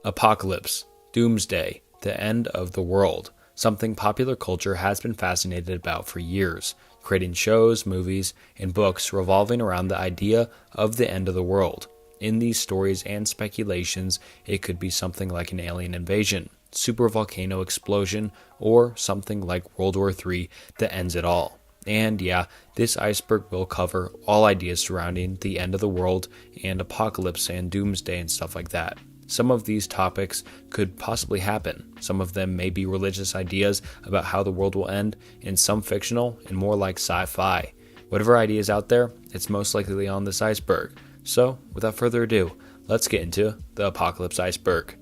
Apocalypse, doomsday, the end of the world, something popular culture has been fascinated about for years, creating shows, movies, and books revolving around the idea of the end of the world. In these stories and speculations, it could be something like an alien invasion, supervolcano explosion, or something like World War III that ends it all. And yeah, this iceberg will cover all ideas surrounding the end of the world and apocalypse and doomsday and stuff like that. Some of these topics could possibly happen. Some of them may be religious ideas about how the world will end, and some fictional and more like sci-fi. Whatever idea is out there, it's most likely on this iceberg. So, without further ado, let's get into the apocalypse iceberg.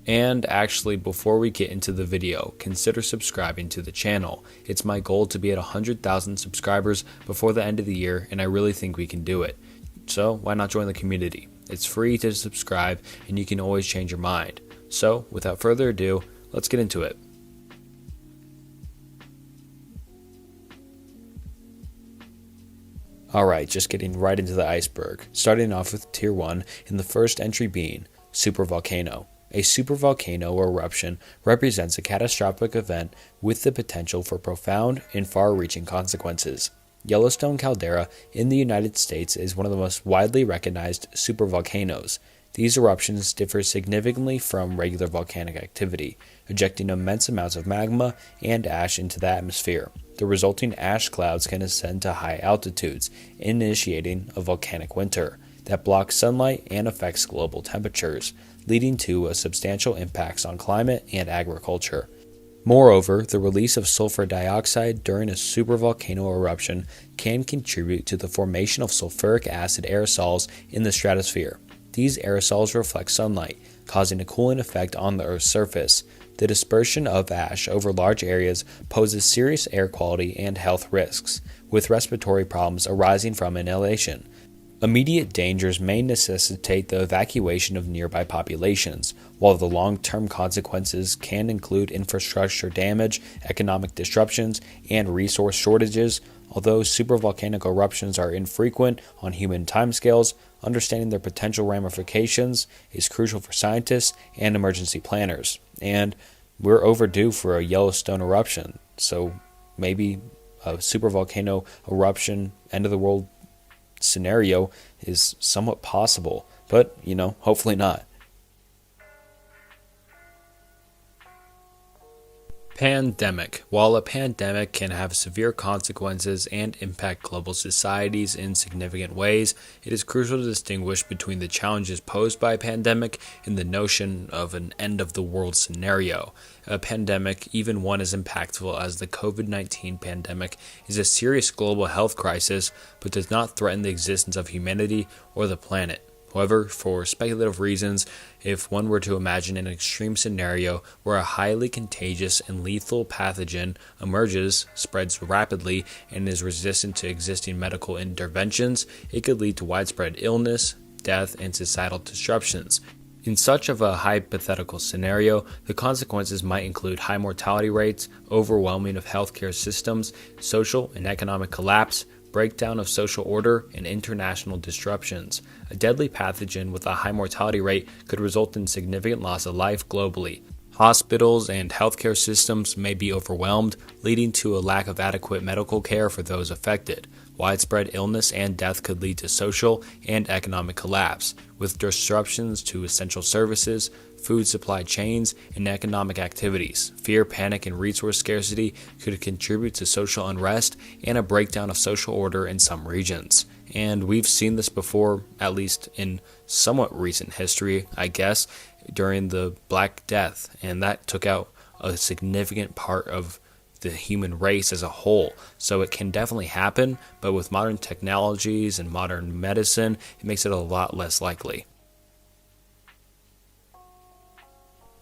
And actually, before we get into the video, consider subscribing to the channel. It's my goal to be at 100,000 subscribers before the end of the year, and I really think we can do it. So, why not join the community? It's free to subscribe, and you can always change your mind. So, without further ado, let's get into it. Alright, just getting right into the iceberg, starting off with Tier 1, and the first entry being supervolcano. A supervolcano eruption represents a catastrophic event with the potential for profound and far-reaching consequences. Yellowstone caldera in the United States is one of the most widely recognized supervolcanoes. These eruptions differ significantly from regular volcanic activity, ejecting immense amounts of magma and ash into the atmosphere. The resulting ash clouds can ascend to high altitudes, initiating a volcanic winter that blocks sunlight and affects global temperatures, leading to a substantial impacts on climate and agriculture. Moreover, the release of sulfur dioxide during a supervolcano eruption can contribute to the formation of sulfuric acid aerosols in the stratosphere. These aerosols reflect sunlight, causing a cooling effect on the Earth's surface. The dispersion of ash over large areas poses serious air quality and health risks, with respiratory problems arising from inhalation. Immediate dangers may necessitate the evacuation of nearby populations, while the long-term consequences can include infrastructure damage, economic disruptions, and resource shortages. Although supervolcanic eruptions are infrequent on human timescales, understanding their potential ramifications is crucial for scientists and emergency planners. And we're overdue for a Yellowstone eruption, so maybe a supervolcano eruption, end of the world scenario is somewhat possible, but hopefully not. Pandemic. While a pandemic can have severe consequences and impact global societies in significant ways, it is crucial to distinguish between the challenges posed by a pandemic and the notion of an end-of-the-world scenario. A pandemic, even one as impactful as the COVID-19 pandemic, is a serious global health crisis, but does not threaten the existence of humanity or the planet. However, for speculative reasons, if one were to imagine an extreme scenario where a highly contagious and lethal pathogen emerges, spreads rapidly, and is resistant to existing medical interventions, it could lead to widespread illness, death, and societal disruptions. In such of a hypothetical scenario, the consequences might include high mortality rates, overwhelming of healthcare systems, social and economic collapse, breakdown of social order, and international disruptions. A deadly pathogen with a high mortality rate could result in significant loss of life globally. Hospitals and healthcare systems may be overwhelmed, leading to a lack of adequate medical care for those affected. Widespread illness and death could lead to social and economic collapse, with disruptions to essential services, food supply chains, and economic activities. Fear, panic, and resource scarcity could contribute to social unrest and a breakdown of social order in some regions. And we've seen this before, at least in somewhat recent history, I guess, during the Black Death, and that took out a significant part of the human race as a whole. So it can definitely happen, but with modern technologies and modern medicine, it makes it a lot less likely.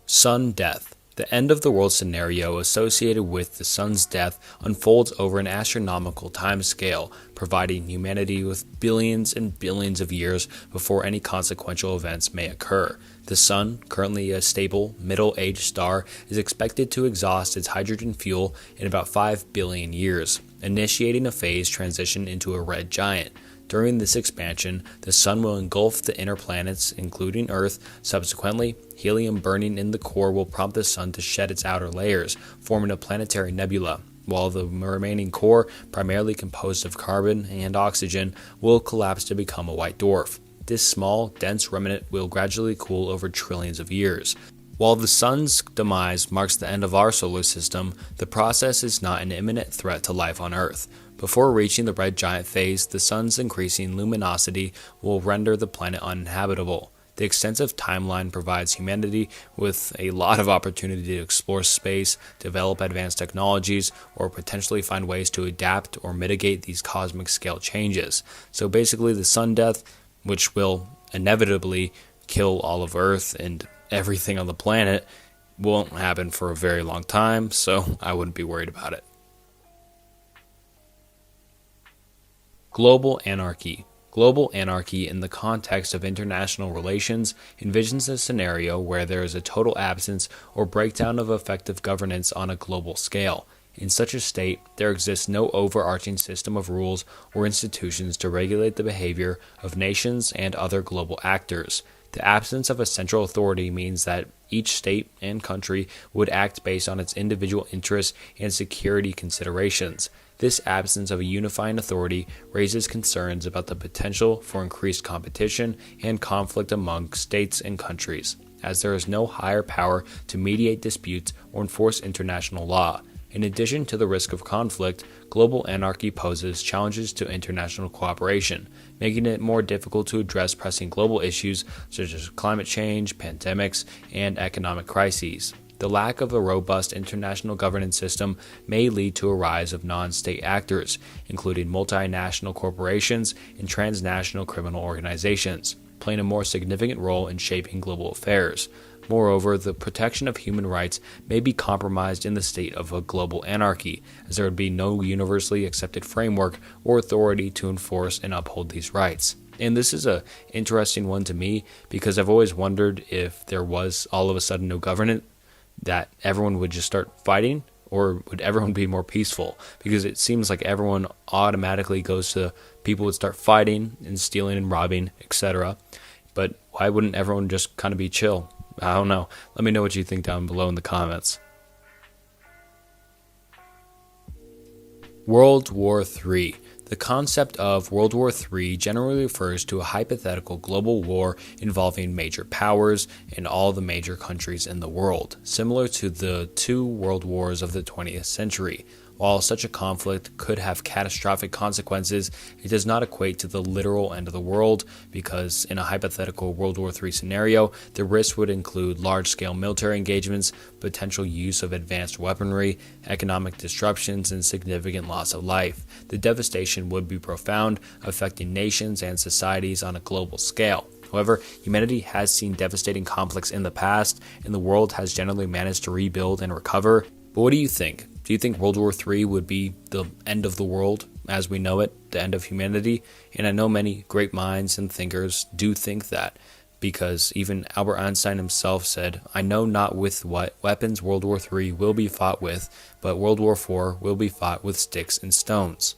Sun death. The end of the world scenario associated with the sun's death unfolds over an astronomical time scale, providing humanity with billions and billions of years before any consequential events may occur. The sun, currently a stable, middle-aged star, is expected to exhaust its hydrogen fuel in about 5 billion years, initiating a phase transition into a red giant. During this expansion, the sun will engulf the inner planets, including Earth. Subsequently, helium burning in the core will prompt the sun to shed its outer layers, forming a planetary nebula, while the remaining core, primarily composed of carbon and oxygen, will collapse to become a white dwarf. This small, dense remnant will gradually cool over trillions of years. While the sun's demise marks the end of our solar system, the process is not an imminent threat to life on Earth. Before reaching the red giant phase, the sun's increasing luminosity will render the planet uninhabitable. The extensive timeline provides humanity with a lot of opportunity to explore space, develop advanced technologies, or potentially find ways to adapt or mitigate these cosmic scale changes. So basically, the sun death, which will inevitably kill all of Earth and everything on the planet, won't happen for a very long time, so I wouldn't be worried about it. Global anarchy. Global anarchy, in the context of international relations, envisions a scenario where there is a total absence or breakdown of effective governance on a global scale. In such a state, there exists no overarching system of rules or institutions to regulate the behavior of nations and other global actors. The absence of a central authority means that each state and country would act based on its individual interests and security considerations. This absence of a unifying authority raises concerns about the potential for increased competition and conflict among states and countries, as there is no higher power to mediate disputes or enforce international law. In addition to the risk of conflict, global anarchy poses challenges to international cooperation, making it more difficult to address pressing global issues such as climate change, pandemics, and economic crises. The lack of a robust international governance system may lead to a rise of non-state actors, including multinational corporations and transnational criminal organizations, playing a more significant role in shaping global affairs. Moreover, the protection of human rights may be compromised in the state of a global anarchy, as there would be no universally accepted framework or authority to enforce and uphold these rights. And this is an interesting one to me, because I've always wondered if there was all of a sudden no government, that everyone would just start fighting, or would everyone be more peaceful? Because it seems like everyone automatically goes to people would start fighting and stealing and robbing, etc. But why wouldn't everyone just kind of be chill? I don't know. Let me know what you think down below in the comments. World War III. The concept of World War III generally refers to a hypothetical global war involving major powers and all the major countries in the world, similar to the two world wars of the 20th century. While such a conflict could have catastrophic consequences, it does not equate to the literal end of the world, because in a hypothetical World War III scenario, the risks would include large-scale military engagements, potential use of advanced weaponry, economic disruptions, and significant loss of life. The devastation would be profound, affecting nations and societies on a global scale. However, humanity has seen devastating conflicts in the past, and the world has generally managed to rebuild and recover. But what do you think? Do you think World War III would be the end of the world as we know it, the end of humanity? And I know many great minds and thinkers do think that, because even Albert Einstein himself said, "I know not with what weapons World War III will be fought with, but World War IV will be fought with sticks and stones."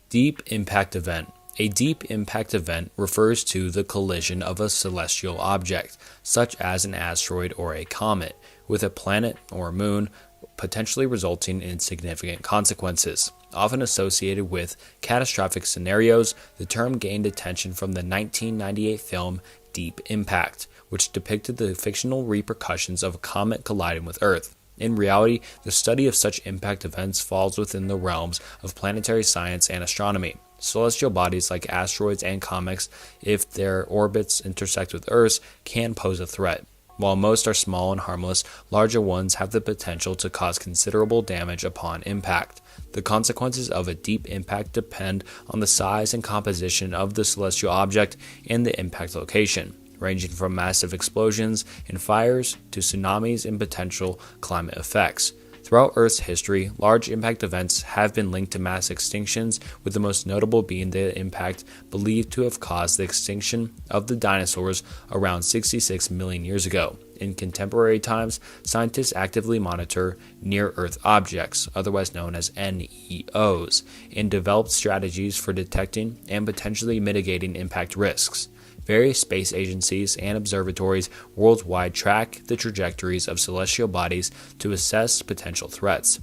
Deep impact event. A deep impact event refers to the collision of a celestial object, such as an asteroid or a comet, with a planet or a moon, potentially resulting in significant consequences. Often associated with catastrophic scenarios, the term gained attention from the 1998 film Deep Impact, which depicted the fictional repercussions of a comet colliding with Earth. In reality, the study of such impact events falls within the realms of planetary science and astronomy. Celestial bodies like asteroids and comets, if their orbits intersect with Earth's, can pose a threat. While most are small and harmless, larger ones have the potential to cause considerable damage upon impact. The consequences of a deep impact depend on the size and composition of the celestial object and the impact location, ranging from massive explosions and fires to tsunamis and potential climate effects. Throughout Earth's history, large impact events have been linked to mass extinctions, with the most notable being the impact believed to have caused the extinction of the dinosaurs around 66 million years ago. In contemporary times, scientists actively monitor near-Earth objects, otherwise known as NEOs, and develop strategies for detecting and potentially mitigating impact risks. Various space agencies and observatories worldwide track the trajectories of celestial bodies to assess potential threats.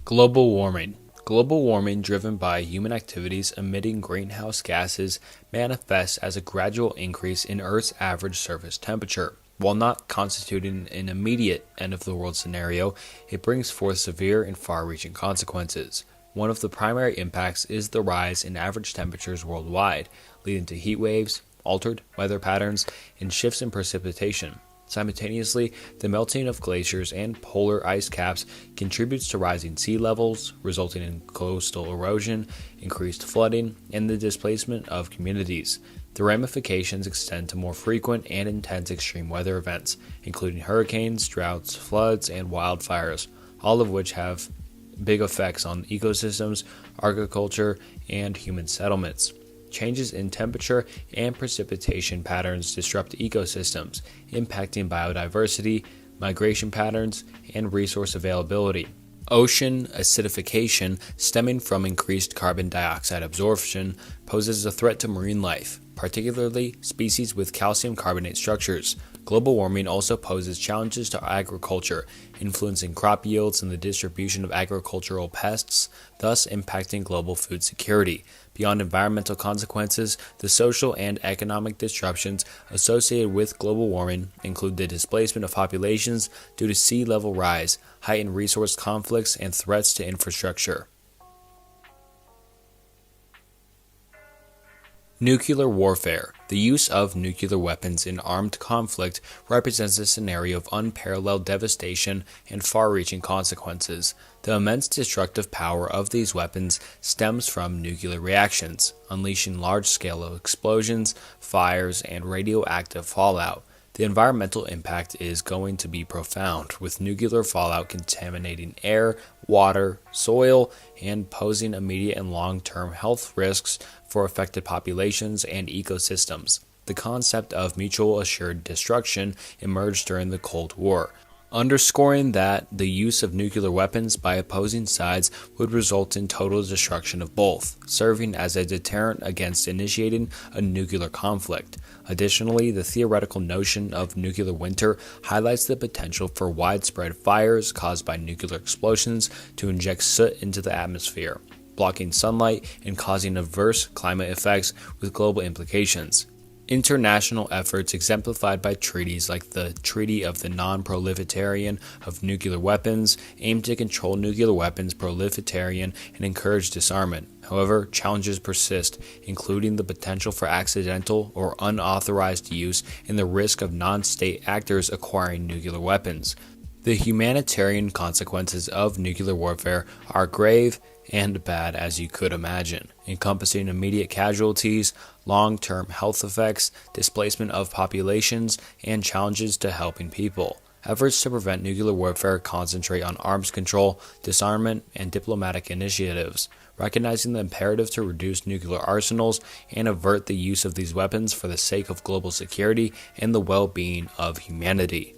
Global warming. Global warming driven by human activities emitting greenhouse gases manifests as a gradual increase in Earth's average surface temperature. While not constituting an immediate end-of-the-world scenario, it brings forth severe and far-reaching consequences. One of the primary impacts is the rise in average temperatures worldwide, leading to heat waves, altered weather patterns, and shifts in precipitation. Simultaneously, the melting of glaciers and polar ice caps contributes to rising sea levels, resulting in coastal erosion, increased flooding, and the displacement of communities. The ramifications extend to more frequent and intense extreme weather events, including hurricanes, droughts, floods, and wildfires, all of which have big effects on ecosystems, agriculture, and human settlements. Changes in temperature and precipitation patterns disrupt ecosystems, impacting biodiversity, migration patterns, and resource availability. Ocean acidification, stemming from increased carbon dioxide absorption, poses a threat to marine life, particularly species with calcium carbonate structures. Global warming also poses challenges to agriculture, influencing crop yields and the distribution of agricultural pests, thus impacting global food security. Beyond environmental consequences, the social and economic disruptions associated with global warming include the displacement of populations due to sea level rise, heightened resource conflicts, and threats to infrastructure. Nuclear warfare. The use of nuclear weapons in armed conflict represents a scenario of unparalleled devastation and far-reaching consequences. The immense destructive power of these weapons stems from nuclear reactions, unleashing large-scale explosions, fires, and radioactive fallout. The environmental impact is going to be profound, with nuclear fallout contaminating air, water, soil, and posing immediate and long-term health risks for affected populations and ecosystems. The concept of mutual assured destruction emerged during the Cold War, underscoring that the use of nuclear weapons by opposing sides would result in total destruction of both, serving as a deterrent against initiating a nuclear conflict. Additionally, the theoretical notion of nuclear winter highlights the potential for widespread fires caused by nuclear explosions to inject soot into the atmosphere, blocking sunlight and causing adverse climate effects with global implications. International efforts exemplified by treaties like the Treaty of the Non-Proliferation of Nuclear Weapons aim to control nuclear weapons proliferation and encourage disarmament. However, challenges persist, including the potential for accidental or unauthorized use and the risk of non-state actors acquiring nuclear weapons. The humanitarian consequences of nuclear warfare are grave and bad as you could imagine, encompassing immediate casualties, long-term health effects, displacement of populations, and challenges to helping people. Efforts to prevent nuclear warfare concentrate on arms control, disarmament, and diplomatic initiatives, recognizing the imperative to reduce nuclear arsenals and avert the use of these weapons for the sake of global security and the well-being of humanity.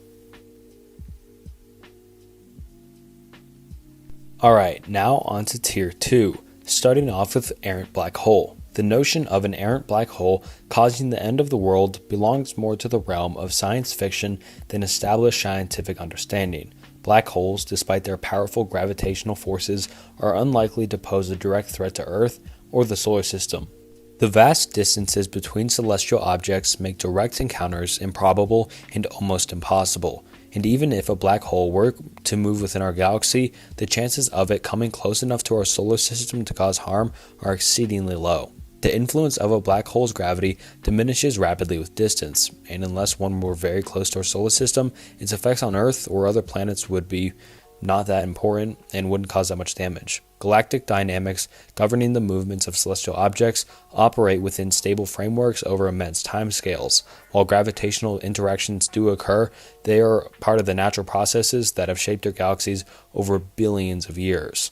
Alright, now on to Tier 2, starting off with errant black hole. The notion of an errant black hole causing the end of the world belongs more to the realm of science fiction than established scientific understanding. Black holes, despite their powerful gravitational forces, are unlikely to pose a direct threat to Earth or the solar system. The vast distances between celestial objects make direct encounters improbable and almost impossible. And even if a black hole were to move within our galaxy, the chances of it coming close enough to our solar system to cause harm are exceedingly low. The influence of a black hole's gravity diminishes rapidly with distance, and unless one were very close to our solar system, its effects on Earth or other planets would be not that important and wouldn't cause that much damage. Galactic dynamics governing the movements of celestial objects operate within stable frameworks over immense timescales. While gravitational interactions do occur, they are part of the natural processes that have shaped our galaxies over billions of years.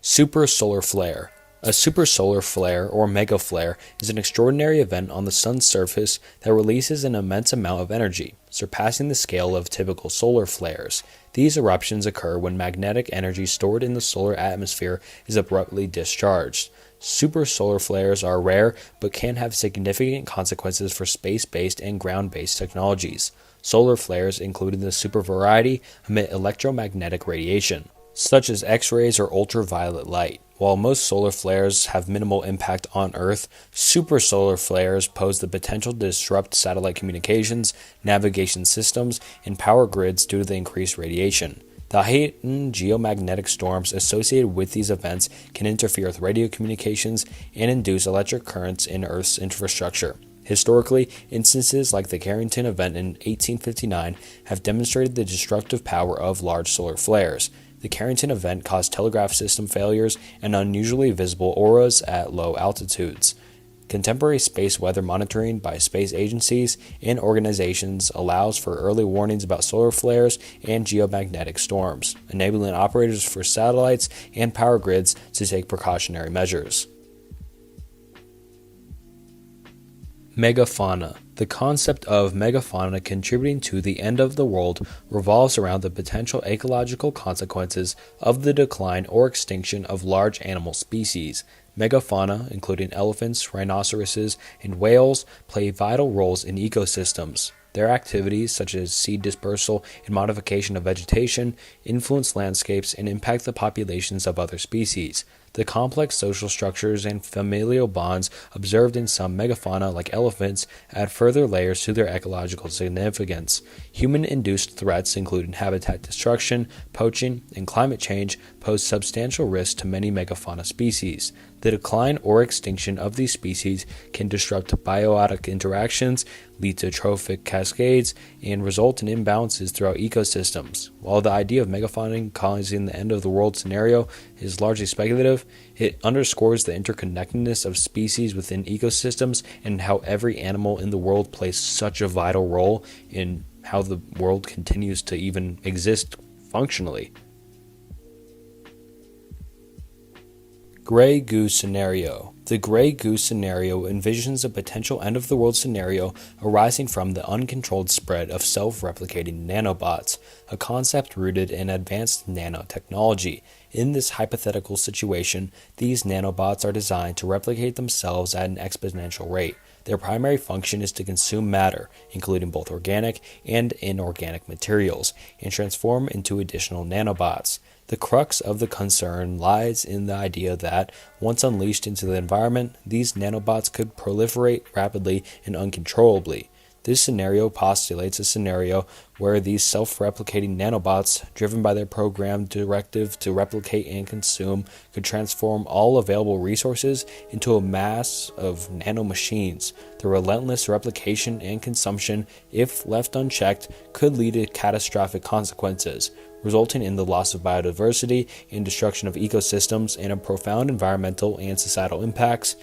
Supersolar flare. A supersolar flare, or megaflare, is an extraordinary event on the sun's surface that releases an immense amount of energy, surpassing the scale of typical solar flares. These eruptions occur when magnetic energy stored in the solar atmosphere is abruptly discharged. Supersolar flares are rare but can have significant consequences for space-based and ground-based technologies. Solar flares, including the super variety, emit electromagnetic radiation, such as X-rays or ultraviolet light. While most solar flares have minimal impact on Earth, supersolar flares pose the potential to disrupt satellite communications, navigation systems, and power grids due to the increased radiation. The heightened geomagnetic storms associated with these events can interfere with radio communications and induce electric currents in Earth's infrastructure. Historically, instances like the Carrington event in 1859 have demonstrated the destructive power of large solar flares. The Carrington event caused telegraph system failures and unusually visible auroras at low altitudes. Contemporary space weather monitoring by space agencies and organizations allows for early warnings about solar flares and geomagnetic storms, enabling operators for satellites and power grids to take precautionary measures. Megafauna. The concept of megafauna contributing to the end of the world revolves around the potential ecological consequences of the decline or extinction of large animal species. Megafauna, including elephants, rhinoceroses, and whales, play vital roles in ecosystems. Their activities, such as seed dispersal and modification of vegetation, influence landscapes and impact the populations of other species. The complex social structures and familial bonds observed in some megafauna, like elephants, add further layers to their ecological significance. Human-induced threats, including habitat destruction, poaching, and climate change, pose substantial risks to many megafauna species. The decline or extinction of these species can disrupt biotic interactions, lead to trophic cascades, and result in imbalances throughout ecosystems. While the idea of megafauna causing the end of the world scenario is largely speculative, it underscores the interconnectedness of species within ecosystems and how every animal in the world plays such a vital role in how the world continues to even exist functionally. Gray Goose Scenario. The Gray Goose Scenario envisions a potential end-of-the-world scenario arising from the uncontrolled spread of self-replicating nanobots, a concept rooted in advanced nanotechnology. In this hypothetical situation, these nanobots are designed to replicate themselves at an exponential rate. Their primary function is to consume matter, including both organic and inorganic materials, and transform into additional nanobots. The crux of the concern lies in the idea that, once unleashed into the environment, these nanobots could proliferate rapidly and uncontrollably. This scenario postulates a scenario where these self-replicating nanobots, driven by their programmed directive to replicate and consume, could transform all available resources into a mass of nanomachines. The relentless replication and consumption, if left unchecked, could lead to catastrophic consequences, resulting in the loss of biodiversity and destruction of ecosystems and profound environmental and societal impacts.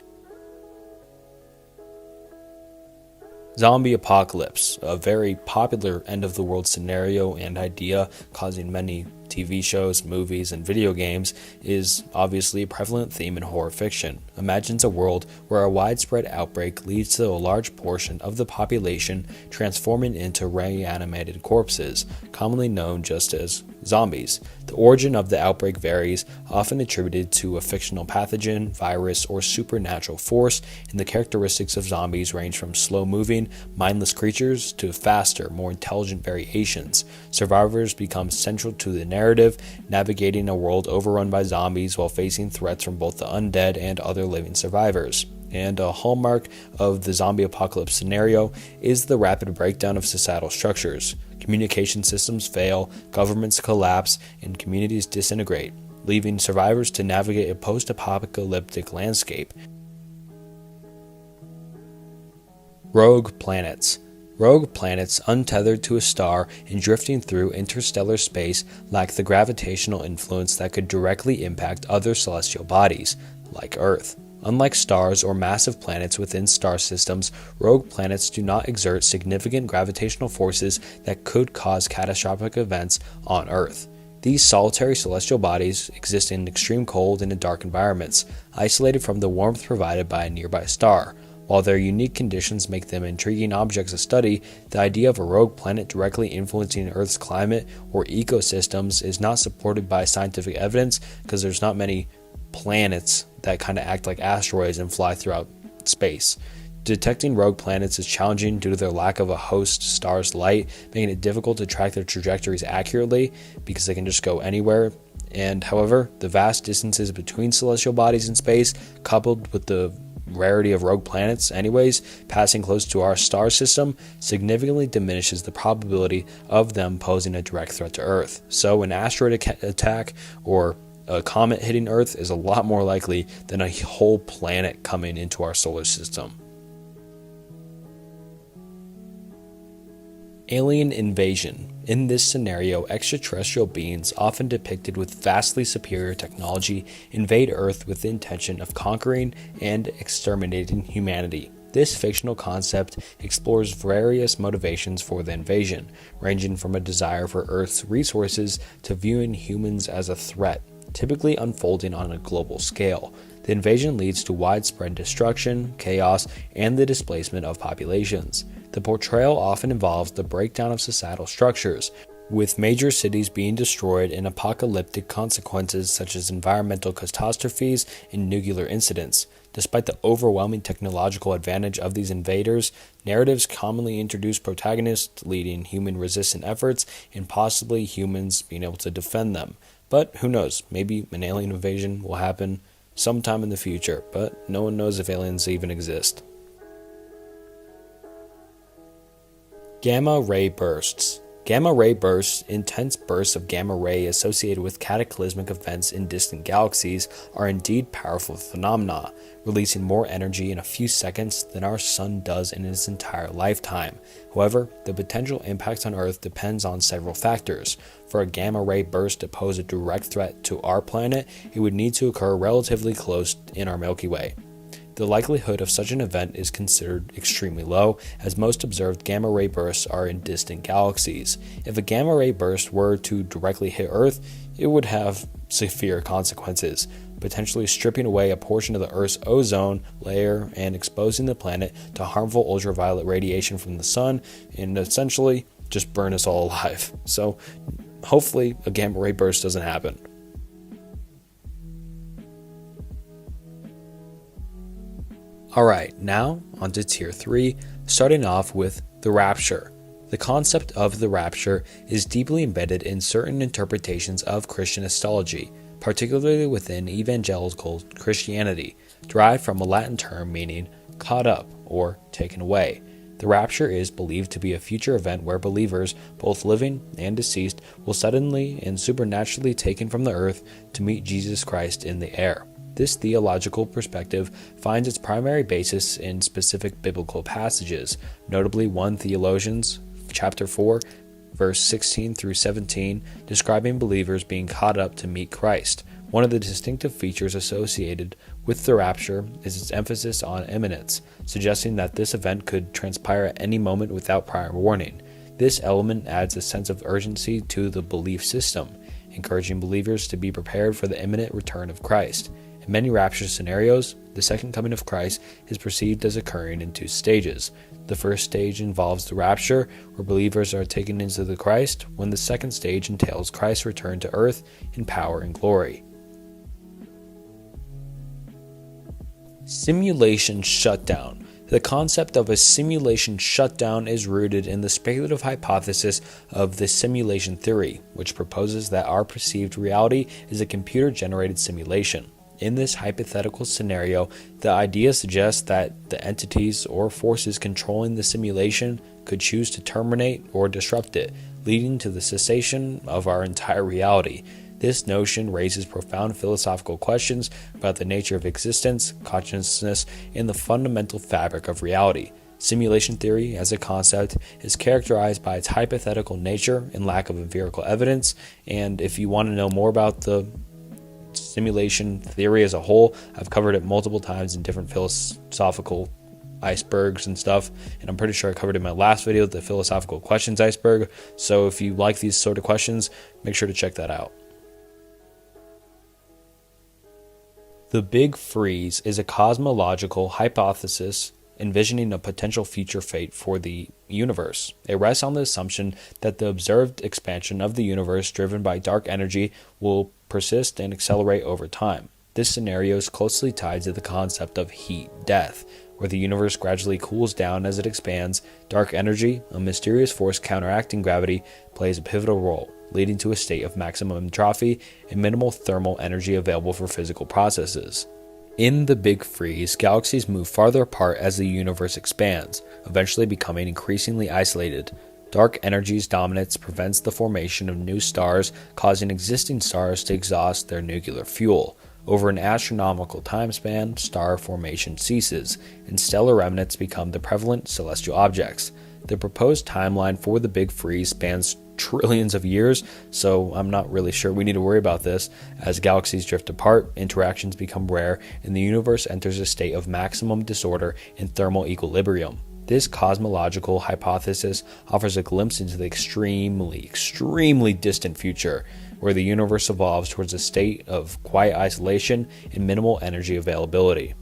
Zombie apocalypse, a very popular end-of-the-world scenario and idea causing many TV shows, movies, and video games, is obviously a prevalent theme in horror fiction. Imagines a world where a widespread outbreak leads to a large portion of the population transforming into reanimated corpses, commonly known just as zombies. The origin of the outbreak varies, often attributed to a fictional pathogen, virus, or supernatural force, and the characteristics of zombies range from slow-moving, mindless creatures to faster, more intelligent variations. Survivors become central to the narrative, navigating a world overrun by zombies while facing threats from both the undead and other living survivors. And a hallmark of the zombie apocalypse scenario is the rapid breakdown of societal structures. Communication systems fail, governments collapse, and communities disintegrate, leaving survivors to navigate a post-apocalyptic landscape. Rogue planets. Rogue planets untethered to a star and drifting through interstellar space lack the gravitational influence that could directly impact other celestial bodies, like Earth. Unlike stars or massive planets within star systems, rogue planets do not exert significant gravitational forces that could cause catastrophic events on Earth. These solitary celestial bodies exist in extreme cold and in dark environments, isolated from the warmth provided by a nearby star. While their unique conditions make them intriguing objects of study, the idea of a rogue planet directly influencing Earth's climate or ecosystems is not supported by scientific evidence because there's not many planets that kind of act like asteroids and fly throughout space. Detecting rogue planets is challenging due to their lack of a host star's light, making it difficult to track their trajectories accurately because they can just go anywhere. And however, the vast distances between celestial bodies in space, coupled with the rarity of rogue planets anyways passing close to our star system, significantly diminishes the probability of them posing a direct threat to Earth. So an asteroid attack or a comet hitting Earth is a lot more likely than a whole planet coming into our solar system. Alien invasion. In this scenario, extraterrestrial beings, often depicted with vastly superior technology, invade Earth with the intention of conquering and exterminating humanity. This fictional concept explores various motivations for the invasion, ranging from a desire for Earth's resources to viewing humans as a threat, typically unfolding on a global scale. The invasion leads to widespread destruction, chaos, and the displacement of populations. The portrayal often involves the breakdown of societal structures, with major cities being destroyed and apocalyptic consequences such as environmental catastrophes and nuclear incidents. Despite the overwhelming technological advantage of these invaders, narratives commonly introduce protagonists leading human-resistant efforts and possibly humans being able to defend them. But who knows, maybe an alien invasion will happen sometime in the future, but no one knows if aliens even exist. Gamma ray bursts. Gamma ray bursts, intense bursts of gamma ray associated with cataclysmic events in distant galaxies, are indeed powerful phenomena, releasing more energy in a few seconds than our sun does in its entire lifetime. However, the potential impact on Earth depends on several factors. For a gamma ray burst to pose a direct threat to our planet, it would need to occur relatively close in our Milky Way. The likelihood of such an event is considered extremely low, as most observed gamma ray bursts are in distant galaxies. If a gamma ray burst were to directly hit Earth, it would have severe consequences, potentially stripping away a portion of the Earth's ozone layer and exposing the planet to harmful ultraviolet radiation from the sun, and essentially just burn us all alive. So hopefully a gamma ray burst doesn't happen. Alright, now on to Tier 3, starting off with the Rapture. The concept of the Rapture is deeply embedded in certain interpretations of Christian astrology, particularly within evangelical Christianity, derived from a Latin term meaning caught up or taken away. The Rapture is believed to be a future event where believers, both living and deceased, will suddenly and supernaturally taken from the earth to meet Jesus Christ in the air. This theological perspective finds its primary basis in specific biblical passages, notably 1 Thessalonians chapter 4, verse 16 through 17, describing believers being caught up to meet Christ. One of the distinctive features associated with the rapture is its emphasis on imminence, suggesting that this event could transpire at any moment without prior warning. This element adds a sense of urgency to the belief system, encouraging believers to be prepared for the imminent return of Christ. In many rapture scenarios, the second coming of Christ is perceived as occurring in 2 stages. The first stage involves the rapture, where believers are taken into the Christ, when the second stage entails Christ's return to earth in power and glory. Simulation shutdown. The concept of a simulation shutdown is rooted in the speculative hypothesis of the simulation theory, which proposes that our perceived reality is a computer-generated simulation. In this hypothetical scenario, the idea suggests that the entities or forces controlling the simulation could choose to terminate or disrupt it, leading to the cessation of our entire reality. This notion raises profound philosophical questions about the nature of existence, consciousness, and the fundamental fabric of reality. Simulation theory, as a concept, is characterized by its hypothetical nature and lack of empirical evidence, and if you want to know more about the simulation theory as a whole, I've covered it multiple times in different philosophical icebergs and stuff, and I'm pretty sure I covered it in my last video, the philosophical questions iceberg. So if you like these sort of questions, make sure to check that out. The Big Freeze is a cosmological hypothesis envisioning a potential future fate for the universe. It rests on the assumption that the observed expansion of the universe driven by dark energy will persist and accelerate over time. This scenario is closely tied to the concept of heat death, where the universe gradually cools down as it expands. Dark energy, a mysterious force counteracting gravity, plays a pivotal role, leading to a state of maximum entropy and minimal thermal energy available for physical processes. In the Big Freeze, galaxies move farther apart as the universe expands, eventually becoming increasingly isolated. Dark energy's dominance prevents the formation of new stars, causing existing stars to exhaust their nuclear fuel. Over an astronomical time span, star formation ceases, and stellar remnants become the prevalent celestial objects. The proposed timeline for the Big Freeze spans trillions of years, so I'm not really sure we need to worry about this. As galaxies drift apart, interactions become rare, and the universe enters a state of maximum disorder and thermal equilibrium. This cosmological hypothesis offers a glimpse into the extremely distant future, where the universe evolves towards a state of quiet isolation and minimal energy availability.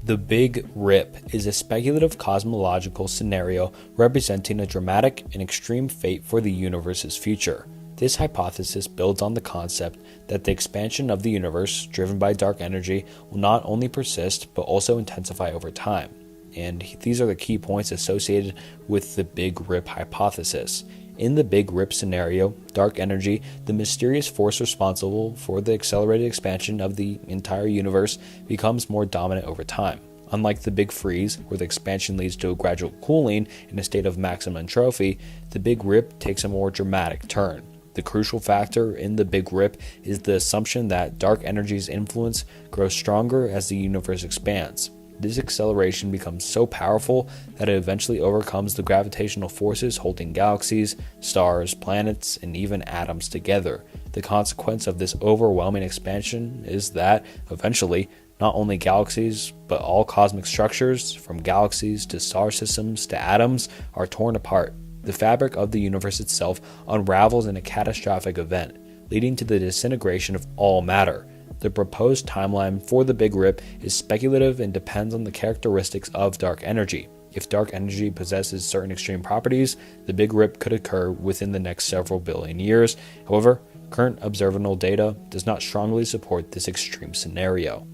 The Big Rip is a speculative cosmological scenario representing a dramatic and extreme fate for the universe's future. This hypothesis builds on the concept that the expansion of the universe, driven by dark energy, will not only persist but also intensify over time. And these are the key points associated with the Big Rip hypothesis. In the Big Rip scenario, dark energy, the mysterious force responsible for the accelerated expansion of the entire universe, becomes more dominant over time. Unlike the Big Freeze, where the expansion leads to a gradual cooling in a state of maximum entropy, the Big Rip takes a more dramatic turn. The crucial factor in the Big Rip is the assumption that dark energy's influence grows stronger as the universe expands. This acceleration becomes so powerful that it eventually overcomes the gravitational forces holding galaxies, stars, planets, and even atoms together. The consequence of this overwhelming expansion is that, eventually, not only galaxies, but all cosmic structures, from galaxies to star systems to atoms, are torn apart. The fabric of the universe itself unravels in a catastrophic event, leading to the disintegration of all matter. The proposed timeline for the Big Rip is speculative and depends on the characteristics of dark energy. If dark energy possesses certain extreme properties, the Big Rip could occur within the next several billion years. However, current observational data does not strongly support this extreme scenario.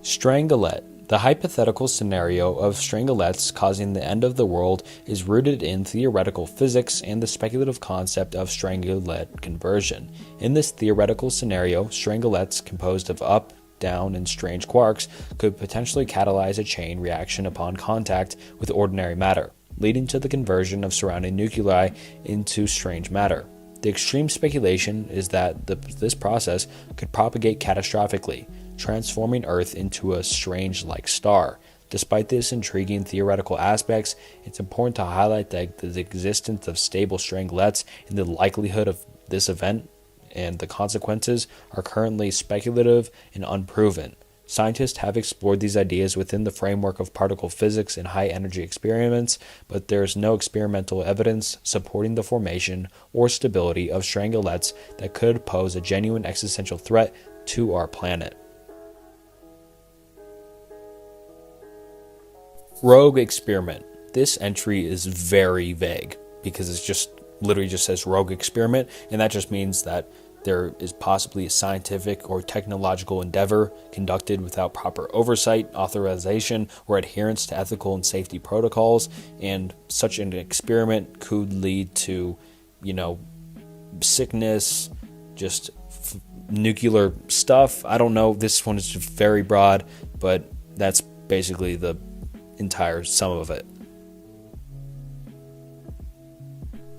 Strangelette. The hypothetical scenario of strangelets causing the end of the world is rooted in theoretical physics and the speculative concept of strangelet conversion. In this theoretical scenario, strangelets composed of up, down, and strange quarks could potentially catalyze a chain reaction upon contact with ordinary matter, leading to the conversion of surrounding nuclei into strange matter. The extreme speculation is that this process could propagate catastrophically, transforming Earth into a strange-like star. Despite this intriguing theoretical aspects, it's important to highlight that the existence of stable strangelets and the likelihood of this event and the consequences are currently speculative and unproven. Scientists have explored these ideas within the framework of particle physics and high-energy experiments, but there is no experimental evidence supporting the formation or stability of strangelets that could pose a genuine existential threat to our planet. Rogue experiment. This entry is very vague because it's just literally just says rogue experiment, and that just means that there is possibly a scientific or technological endeavor conducted without proper oversight, authorization, or adherence to ethical and safety protocols, and such an experiment could lead to, sickness, just nuclear stuff. I don't know. This one is just very broad, but that's basically the entire sum of it.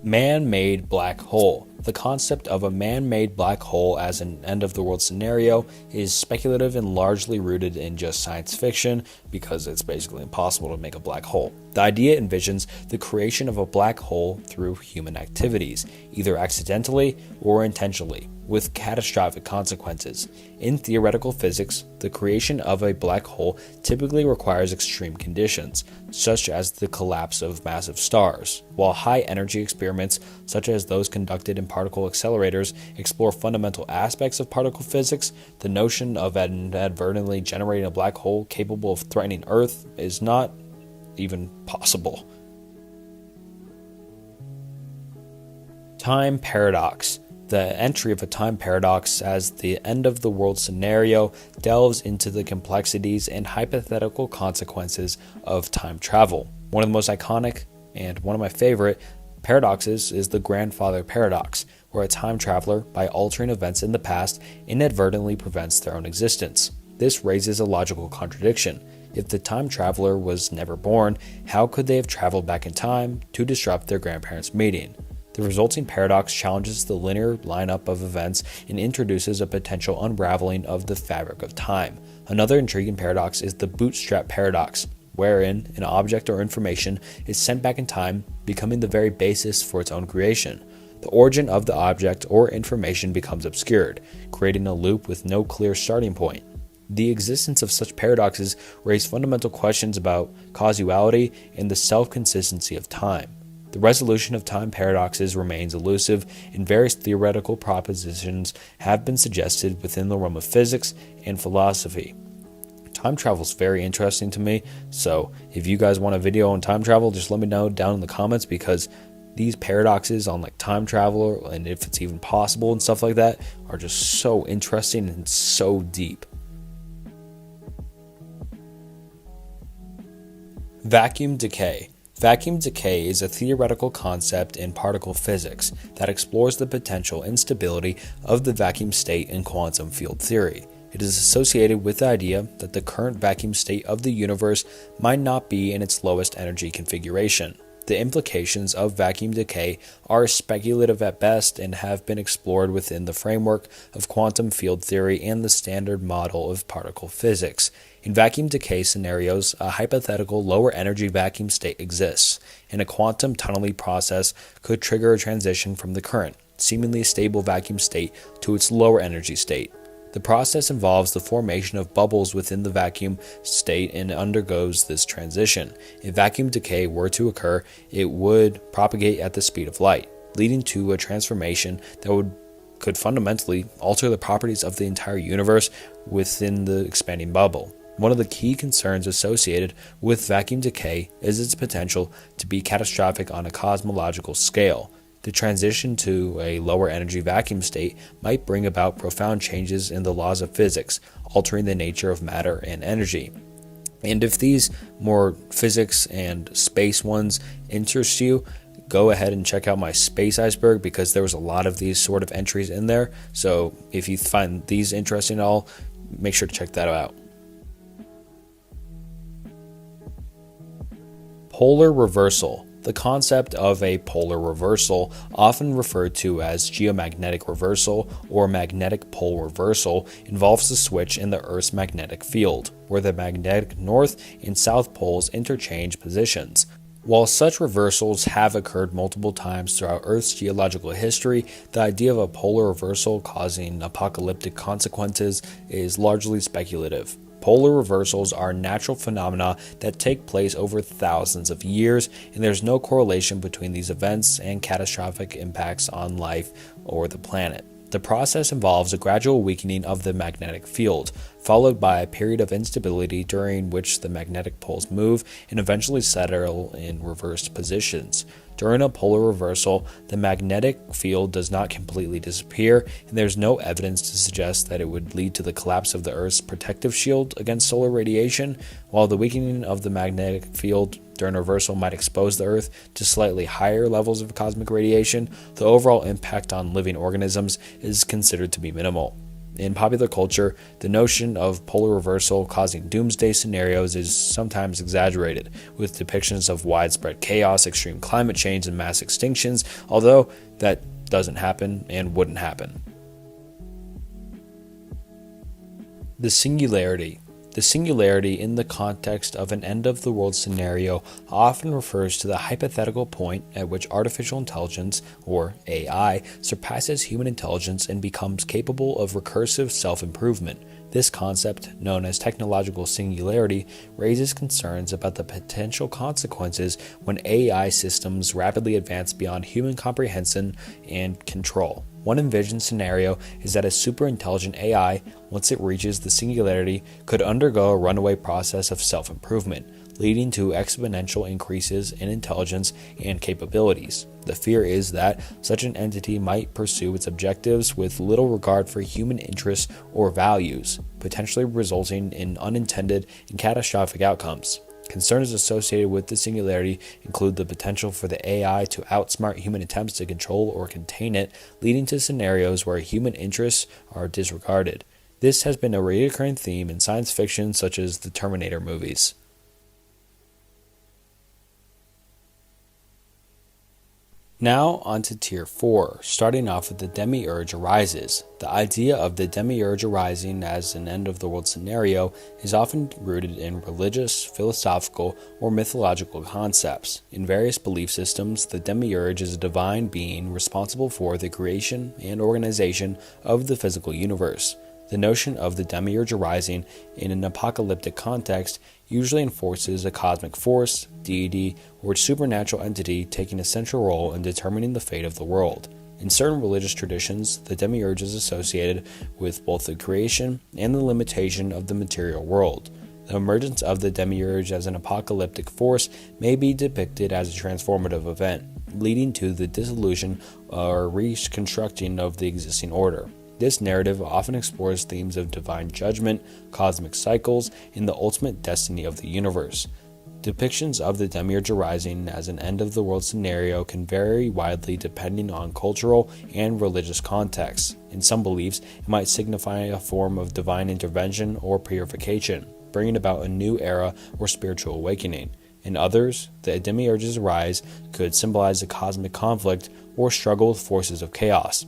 Man-made black hole. The concept of a man-made black hole as an end-of-the-world scenario is speculative and largely rooted in just science fiction because it's basically impossible to make a black hole. The idea envisions the creation of a black hole through human activities, either accidentally or intentionally, with catastrophic consequences. In theoretical physics, the creation of a black hole typically requires extreme conditions, such as the collapse of massive stars, while high-energy experiments, such as those conducted in particle accelerators, explore fundamental aspects of particle physics. The notion of inadvertently generating a black hole capable of threatening Earth is not even possible. Time paradox. The entry of a time paradox as the end-of-the-world scenario delves into the complexities and hypothetical consequences of time travel. One of the most iconic and one of my favorite paradoxes is the grandfather paradox, where a time traveler, by altering events in the past, inadvertently prevents their own existence. This raises a logical contradiction. If the time traveler was never born, how could they have traveled back in time to disrupt their grandparents' meeting? The resulting paradox challenges the linear lineup of events and introduces a potential unraveling of the fabric of time. Another intriguing paradox is the bootstrap paradox, wherein an object or information is sent back in time, becoming the very basis for its own creation. The origin of the object or information becomes obscured, creating a loop with no clear starting point. The existence of such paradoxes raises fundamental questions about causality and the self-consistency of time. The resolution of time paradoxes remains elusive, and various theoretical propositions have been suggested within the realm of physics and philosophy. Time travel is very interesting to me, so if you guys want a video on time travel, just let me know down in the comments, because these paradoxes on like time travel and if it's even possible and stuff like that are just so interesting and so deep. Vacuum decay. Vacuum decay is a theoretical concept in particle physics that explores the potential instability of the vacuum state in quantum field theory. It is associated with the idea that the current vacuum state of the universe might not be in its lowest energy configuration. The implications of vacuum decay are speculative at best and have been explored within the framework of quantum field theory and the standard model of particle physics. In vacuum decay scenarios, a hypothetical lower energy vacuum state exists, and a quantum tunneling process could trigger a transition from the current, seemingly stable vacuum state to its lower energy state. The process involves the formation of bubbles within the vacuum state and undergoes this transition. If vacuum decay were to occur, it would propagate at the speed of light, leading to a transformation that could fundamentally alter the properties of the entire universe within the expanding bubble. One of the key concerns associated with vacuum decay is its potential to be catastrophic on a cosmological scale. The transition to a lower energy vacuum state might bring about profound changes in the laws of physics, altering the nature of matter and energy. And if these more physics and space ones interest you, go ahead and check out my space iceberg, because there was a lot of these sort of entries in there. So if you find these interesting at all, make sure to check that out. Polar reversal. The concept of a polar reversal, often referred to as geomagnetic reversal or magnetic pole reversal, involves a switch in the Earth's magnetic field, where the magnetic north and south poles interchange positions. While such reversals have occurred multiple times throughout Earth's geological history, the idea of a polar reversal causing apocalyptic consequences is largely speculative. Polar reversals are natural phenomena that take place over thousands of years, and there's no correlation between these events and catastrophic impacts on life or the planet. The process involves a gradual weakening of the magnetic field, followed by a period of instability during which the magnetic poles move and eventually settle in reversed positions. During a polar reversal, the magnetic field does not completely disappear, and there's no evidence to suggest that it would lead to the collapse of the Earth's protective shield against solar radiation. While the weakening of the magnetic field during reversal might expose the Earth to slightly higher levels of cosmic radiation, the overall impact on living organisms is considered to be minimal. In popular culture, the notion of polar reversal causing doomsday scenarios is sometimes exaggerated, with depictions of widespread chaos, extreme climate change, and mass extinctions, although that doesn't happen and wouldn't happen. The singularity. The singularity in the context of an end-of-the-world scenario often refers to the hypothetical point at which artificial intelligence, or AI, surpasses human intelligence and becomes capable of recursive self-improvement. This concept, known as technological singularity, raises concerns about the potential consequences when AI systems rapidly advance beyond human comprehension and control. One envisioned scenario is that a superintelligent AI, once it reaches the singularity, could undergo a runaway process of self-improvement, leading to exponential increases in intelligence and capabilities. The fear is that such an entity might pursue its objectives with little regard for human interests or values, potentially resulting in unintended and catastrophic outcomes. Concerns associated with the singularity include the potential for the AI to outsmart human attempts to control or contain it, leading to scenarios where human interests are disregarded. This has been a recurring theme in science fiction such as the Terminator movies. Now on to Tier 4, starting off with the demiurge arises. The idea of the demiurge arising as an end-of-the-world scenario is often rooted in religious, philosophical, or mythological concepts. In various belief systems, the demiurge is a divine being responsible for the creation and organization of the physical universe. The notion of the demiurge arising in an apocalyptic context usually enforces a cosmic force, deity, or supernatural entity taking a central role in determining the fate of the world. In certain religious traditions, the demiurge is associated with both the creation and the limitation of the material world. The emergence of the demiurge as an apocalyptic force may be depicted as a transformative event, leading to the dissolution or reconstructing of the existing order. This narrative often explores themes of divine judgment, cosmic cycles, and the ultimate destiny of the universe. Depictions of the demiurge arising as an end-of-the-world scenario can vary widely depending on cultural and religious contexts. In some beliefs, it might signify a form of divine intervention or purification, bringing about a new era or spiritual awakening. In others, the demiurge's rise could symbolize a cosmic conflict or struggle with forces of chaos,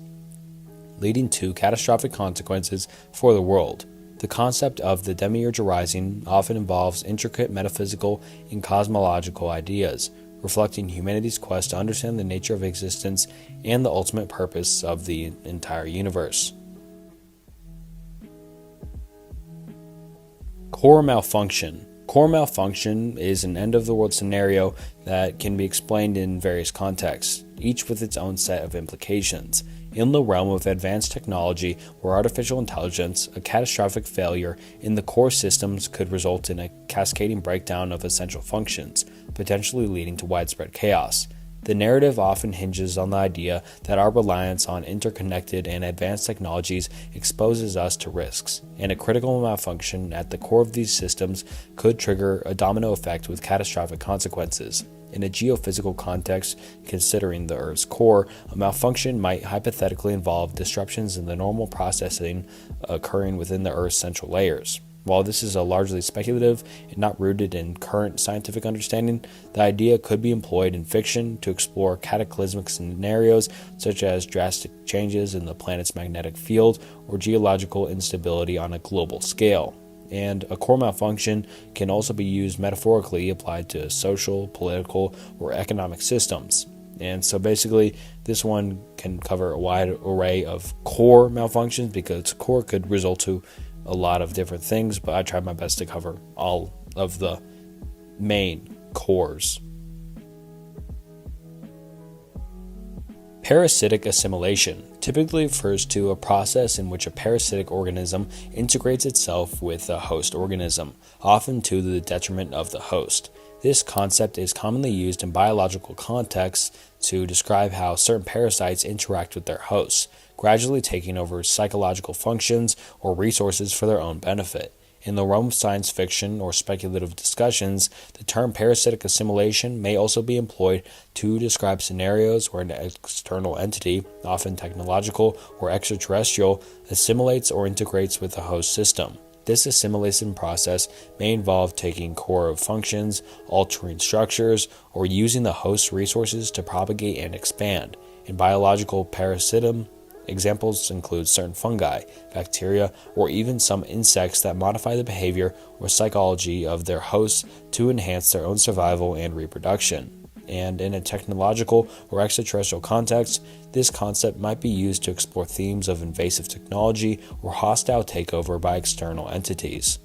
leading to catastrophic consequences for the world. The concept of the demiurge arising often involves intricate metaphysical and cosmological ideas, reflecting humanity's quest to understand the nature of existence and the ultimate purpose of the entire universe. Core malfunction. Core malfunction is an end-of-the-world scenario that can be explained in various contexts, each with its own set of implications. In the realm of advanced technology or artificial intelligence, a catastrophic failure in the core systems could result in a cascading breakdown of essential functions, potentially leading to widespread chaos. The narrative often hinges on the idea that our reliance on interconnected and advanced technologies exposes us to risks, and a critical malfunction at the core of these systems could trigger a domino effect with catastrophic consequences. In a geophysical context, considering the Earth's core, a malfunction might hypothetically involve disruptions in the normal processing occurring within the Earth's central layers. While this is a largely speculative and not rooted in current scientific understanding, the idea could be employed in fiction to explore cataclysmic scenarios such as drastic changes in the planet's magnetic field or geological instability on a global scale. And a core malfunction can also be used metaphorically applied to social, political, or economic systems. And so basically, this one can cover a wide array of core malfunctions because core could result to a lot of different things, but I tried my best to cover all of the main cores. Parasitic assimilation typically refers to a process in which a parasitic organism integrates itself with a host organism, often to the detriment of the host. This concept is commonly used in biological contexts to describe how certain parasites interact with their hosts, gradually taking over psychological functions or resources for their own benefit. In the realm of science fiction or speculative discussions, the term parasitic assimilation may also be employed to describe scenarios where an external entity, often technological or extraterrestrial, assimilates or integrates with the host system. This assimilation process may involve taking core functions, altering structures, or using the host's resources to propagate and expand. In biological parasitism, examples include certain fungi, bacteria, or even some insects that modify the behavior or psychology of their hosts to enhance their own survival and reproduction. And in a technological or extraterrestrial context, this concept might be used to explore themes of invasive technology or hostile takeover by external entities.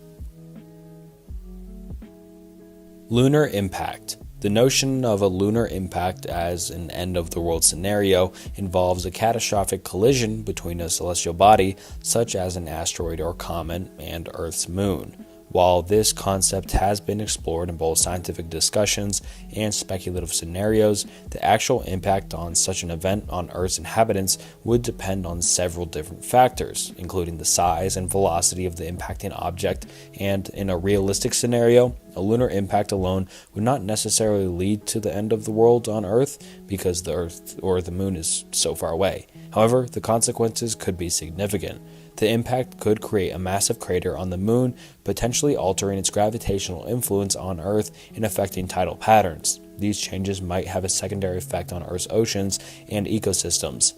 Lunar impact. The notion of a lunar impact as an end-of-the-world scenario involves a catastrophic collision between a celestial body, such as an asteroid or comet, and Earth's moon. While this concept has been explored in both scientific discussions and speculative scenarios, the actual impact on such an event on Earth's inhabitants would depend on several different factors, including the size and velocity of the impacting object, and in a realistic scenario, a lunar impact alone would not necessarily lead to the end of the world on Earth because the Earth or the moon is so far away. However, the consequences could be significant. The impact could create a massive crater on the moon, potentially altering its gravitational influence on Earth and affecting tidal patterns. These changes might have a secondary effect on Earth's oceans and ecosystems.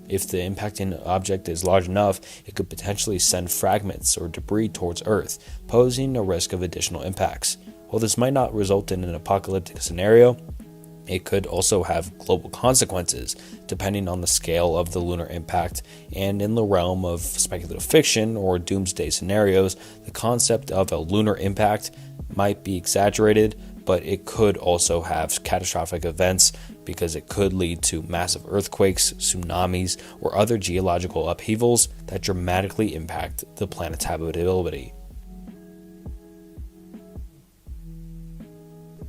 If the impacting object is large enough, it could potentially send fragments or debris towards Earth, posing a risk of additional impacts. While this might not result in an apocalyptic scenario, it could also have global consequences, depending on the scale of the lunar impact, and in the realm of speculative fiction or doomsday scenarios, the concept of a lunar impact might be exaggerated, but it could also have catastrophic events because it could lead to massive earthquakes, tsunamis, or other geological upheavals that dramatically impact the planet's habitability.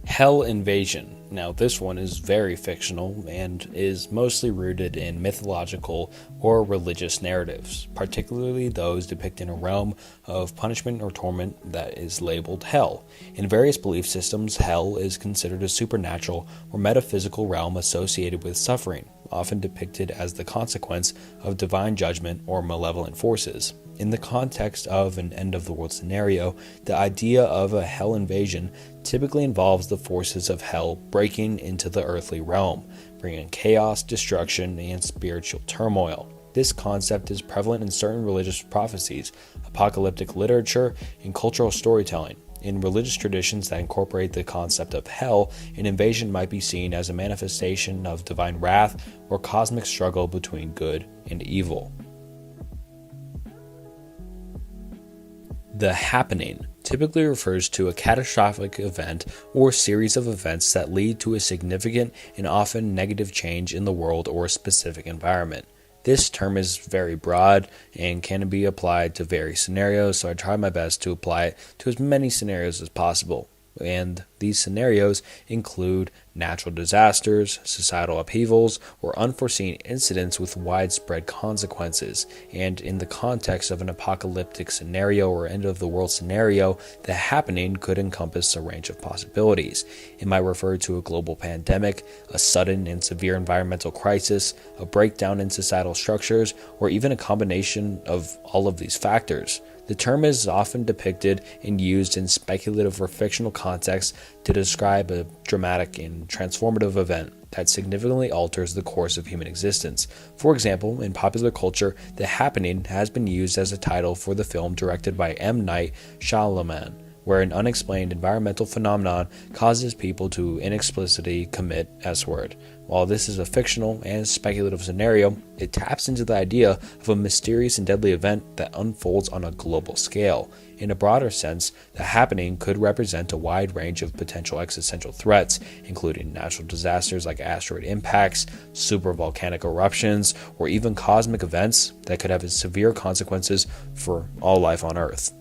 Hell invasion. Now, this one is very fictional and is mostly rooted in mythological or religious narratives, particularly those depicting a realm of punishment or torment that is labeled hell. In various belief systems, hell is considered a supernatural or metaphysical realm associated with suffering, often depicted as the consequence of divine judgment or malevolent forces. In the context of an end-of-the-world scenario, the idea of a hell invasion typically involves the forces of hell breaking into the earthly realm, bringing chaos, destruction, and spiritual turmoil. This concept is prevalent in certain religious prophecies, apocalyptic literature, and cultural storytelling. In religious traditions that incorporate the concept of hell, an invasion might be seen as a manifestation of divine wrath or cosmic struggle between good and evil. The happening typically refers to a catastrophic event or series of events that lead to a significant and often negative change in the world or a specific environment. This term is very broad and can be applied to various scenarios, so I try my best to apply it to as many scenarios as possible. And these scenarios include natural disasters, societal upheavals, or unforeseen incidents with widespread consequences. And in the context of an apocalyptic scenario or end-of-the-world scenario, the happening could encompass a range of possibilities. It might refer to a global pandemic, a sudden and severe environmental crisis, a breakdown in societal structures, or even a combination of all of these factors. The term is often depicted and used in speculative or fictional contexts to describe a dramatic and transformative event that significantly alters the course of human existence. For example, in popular culture, The Happening has been used as a title for the film directed by M. Night Shyamalan, where an unexplained environmental phenomenon causes people to inexplicably commit S-word. While this is a fictional and speculative scenario, it taps into the idea of a mysterious and deadly event that unfolds on a global scale. In a broader sense, The Happening could represent a wide range of potential existential threats, including natural disasters like asteroid impacts, supervolcanic eruptions, or even cosmic events that could have severe consequences for all life on Earth.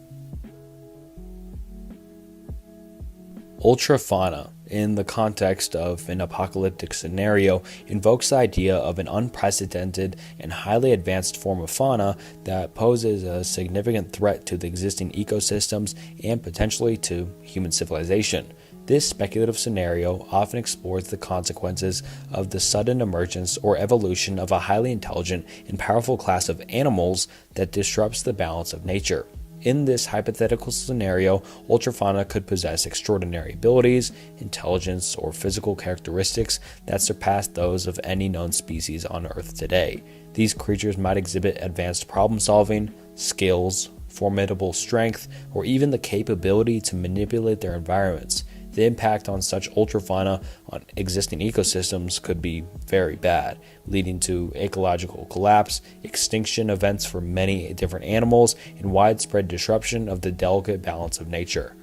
Ultrafauna, in the context of an apocalyptic scenario, invokes the idea of an unprecedented and highly advanced form of fauna that poses a significant threat to the existing ecosystems and potentially to human civilization. This speculative scenario often explores the consequences of the sudden emergence or evolution of a highly intelligent and powerful class of animals that disrupts the balance of nature. In this hypothetical scenario, ultrafauna could possess extraordinary abilities, intelligence, or physical characteristics that surpass those of any known species on Earth today. These creatures might exhibit advanced problem-solving, skills, formidable strength, or even the capability to manipulate their environments. The impact on such ultrafauna on existing ecosystems could be very bad, leading to ecological collapse, extinction events for many different animals, and widespread disruption of the delicate balance of nature.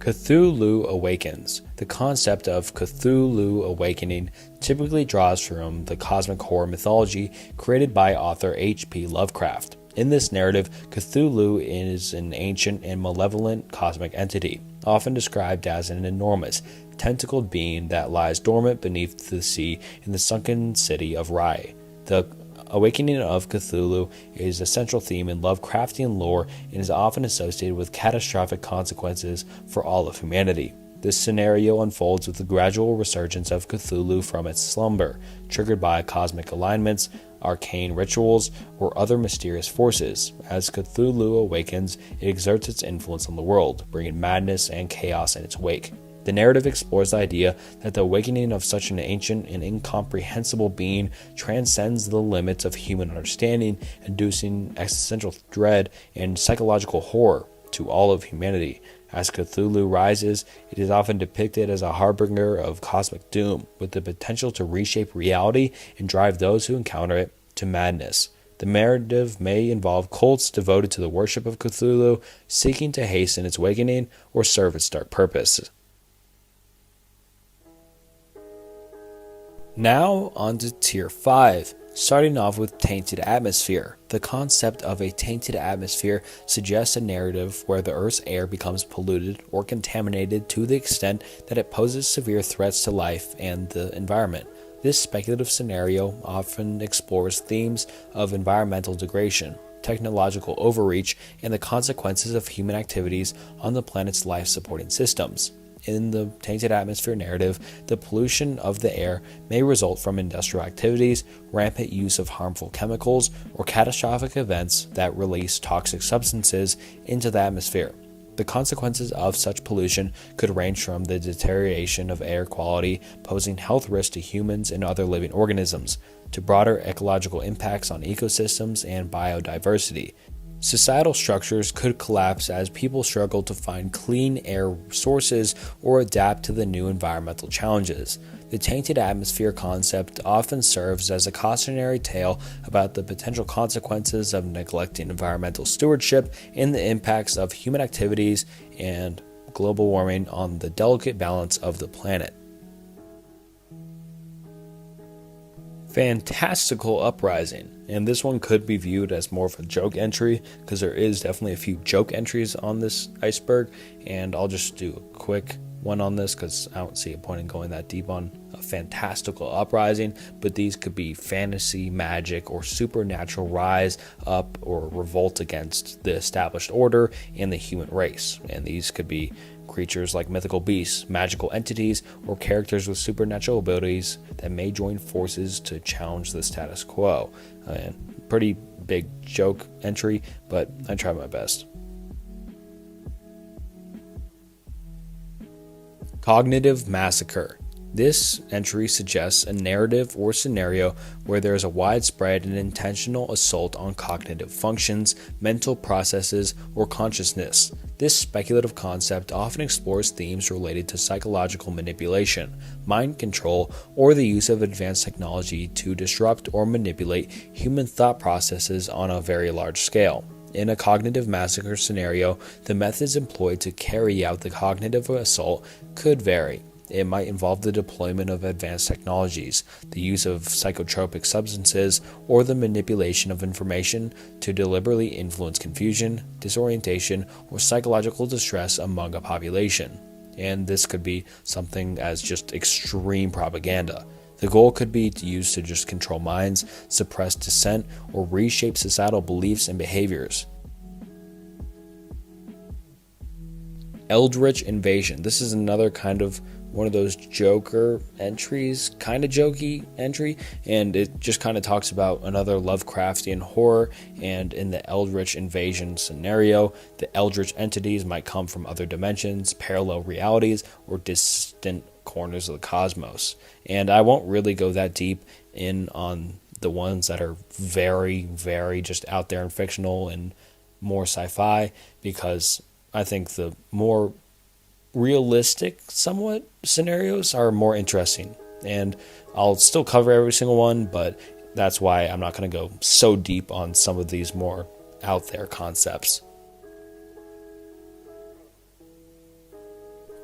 Cthulhu Awakens. The concept of Cthulhu awakening typically draws from the cosmic horror mythology created by author H.P. Lovecraft. In this narrative, Cthulhu is an ancient and malevolent cosmic entity, often described as an enormous, tentacled being that lies dormant beneath the sea in the sunken city of Rai. The awakening of Cthulhu is a central theme in Lovecraftian lore and is often associated with catastrophic consequences for all of humanity. This scenario unfolds with the gradual resurgence of Cthulhu from its slumber, triggered by cosmic alignments, arcane rituals, or other mysterious forces. As Cthulhu awakens, it exerts its influence on the world, bringing madness and chaos in its wake. The narrative explores the idea that the awakening of such an ancient and incomprehensible being transcends the limits of human understanding, inducing existential dread and psychological horror to all of humanity. As Cthulhu rises, it is often depicted as a harbinger of cosmic doom, with the potential to reshape reality and drive those who encounter it to madness. The narrative may involve cults devoted to the worship of Cthulhu, seeking to hasten its awakening or serve its dark purpose. Now on to Tier 5. Starting off with tainted atmosphere. The concept of a tainted atmosphere suggests a narrative where the Earth's air becomes polluted or contaminated to the extent that it poses severe threats to life and the environment. This speculative scenario often explores themes of environmental degradation, technological overreach, and the consequences of human activities on the planet's life-supporting systems. In the tainted atmosphere narrative, the pollution of the air may result from industrial activities, rampant use of harmful chemicals, or catastrophic events that release toxic substances into the atmosphere. The consequences of such pollution could range from the deterioration of air quality, posing health risks to humans and other living organisms, to broader ecological impacts on ecosystems and biodiversity. Societal structures could collapse as people struggle to find clean air sources or adapt to the new environmental challenges. The tainted atmosphere concept often serves as a cautionary tale about the potential consequences of neglecting environmental stewardship and the impacts of human activities and global warming on the delicate balance of the planet. Fantastical Uprising, and this one could be viewed as more of a joke entry because there is definitely a few joke entries on this iceberg, and I'll just do a quick one on this because I don't see a point in going that deep on a fantastical uprising, but these could be fantasy, magic, or supernatural rise up or revolt against the established order and the human race, and these could be creatures like mythical beasts, magical entities, or characters with supernatural abilities that may join forces to challenge the status quo. Pretty big joke entry, but I tried my best. Cognitive Massacre. This entry suggests a narrative or scenario where there is a widespread and intentional assault on cognitive functions, mental processes, or consciousness. This speculative concept often explores themes related to psychological manipulation, mind control, or the use of advanced technology to disrupt or manipulate human thought processes on a very large scale. In a cognitive massacre scenario, the methods employed to carry out the cognitive assault could vary. It might involve the deployment of advanced technologies, the use of psychotropic substances, or the manipulation of information to deliberately influence confusion, disorientation, or psychological distress among a population. And this could be something as just extreme propaganda. The goal could be used to just control minds, suppress dissent, or reshape societal beliefs and behaviors. Eldritch Invasion. This is another kind of one of those Joker entries, kind of jokey entry, and it just kind of talks about another Lovecraftian horror. And in the Eldritch invasion scenario, the Eldritch entities might come from other dimensions, parallel realities, or distant corners of the cosmos. And I won't really go that deep in on the ones that are very, very just out there and fictional and more sci-fi, because I think the more realistic somewhat scenarios are more interesting, and I'll still cover every single one, but that's why I'm not going to go so deep on some of these more out there concepts.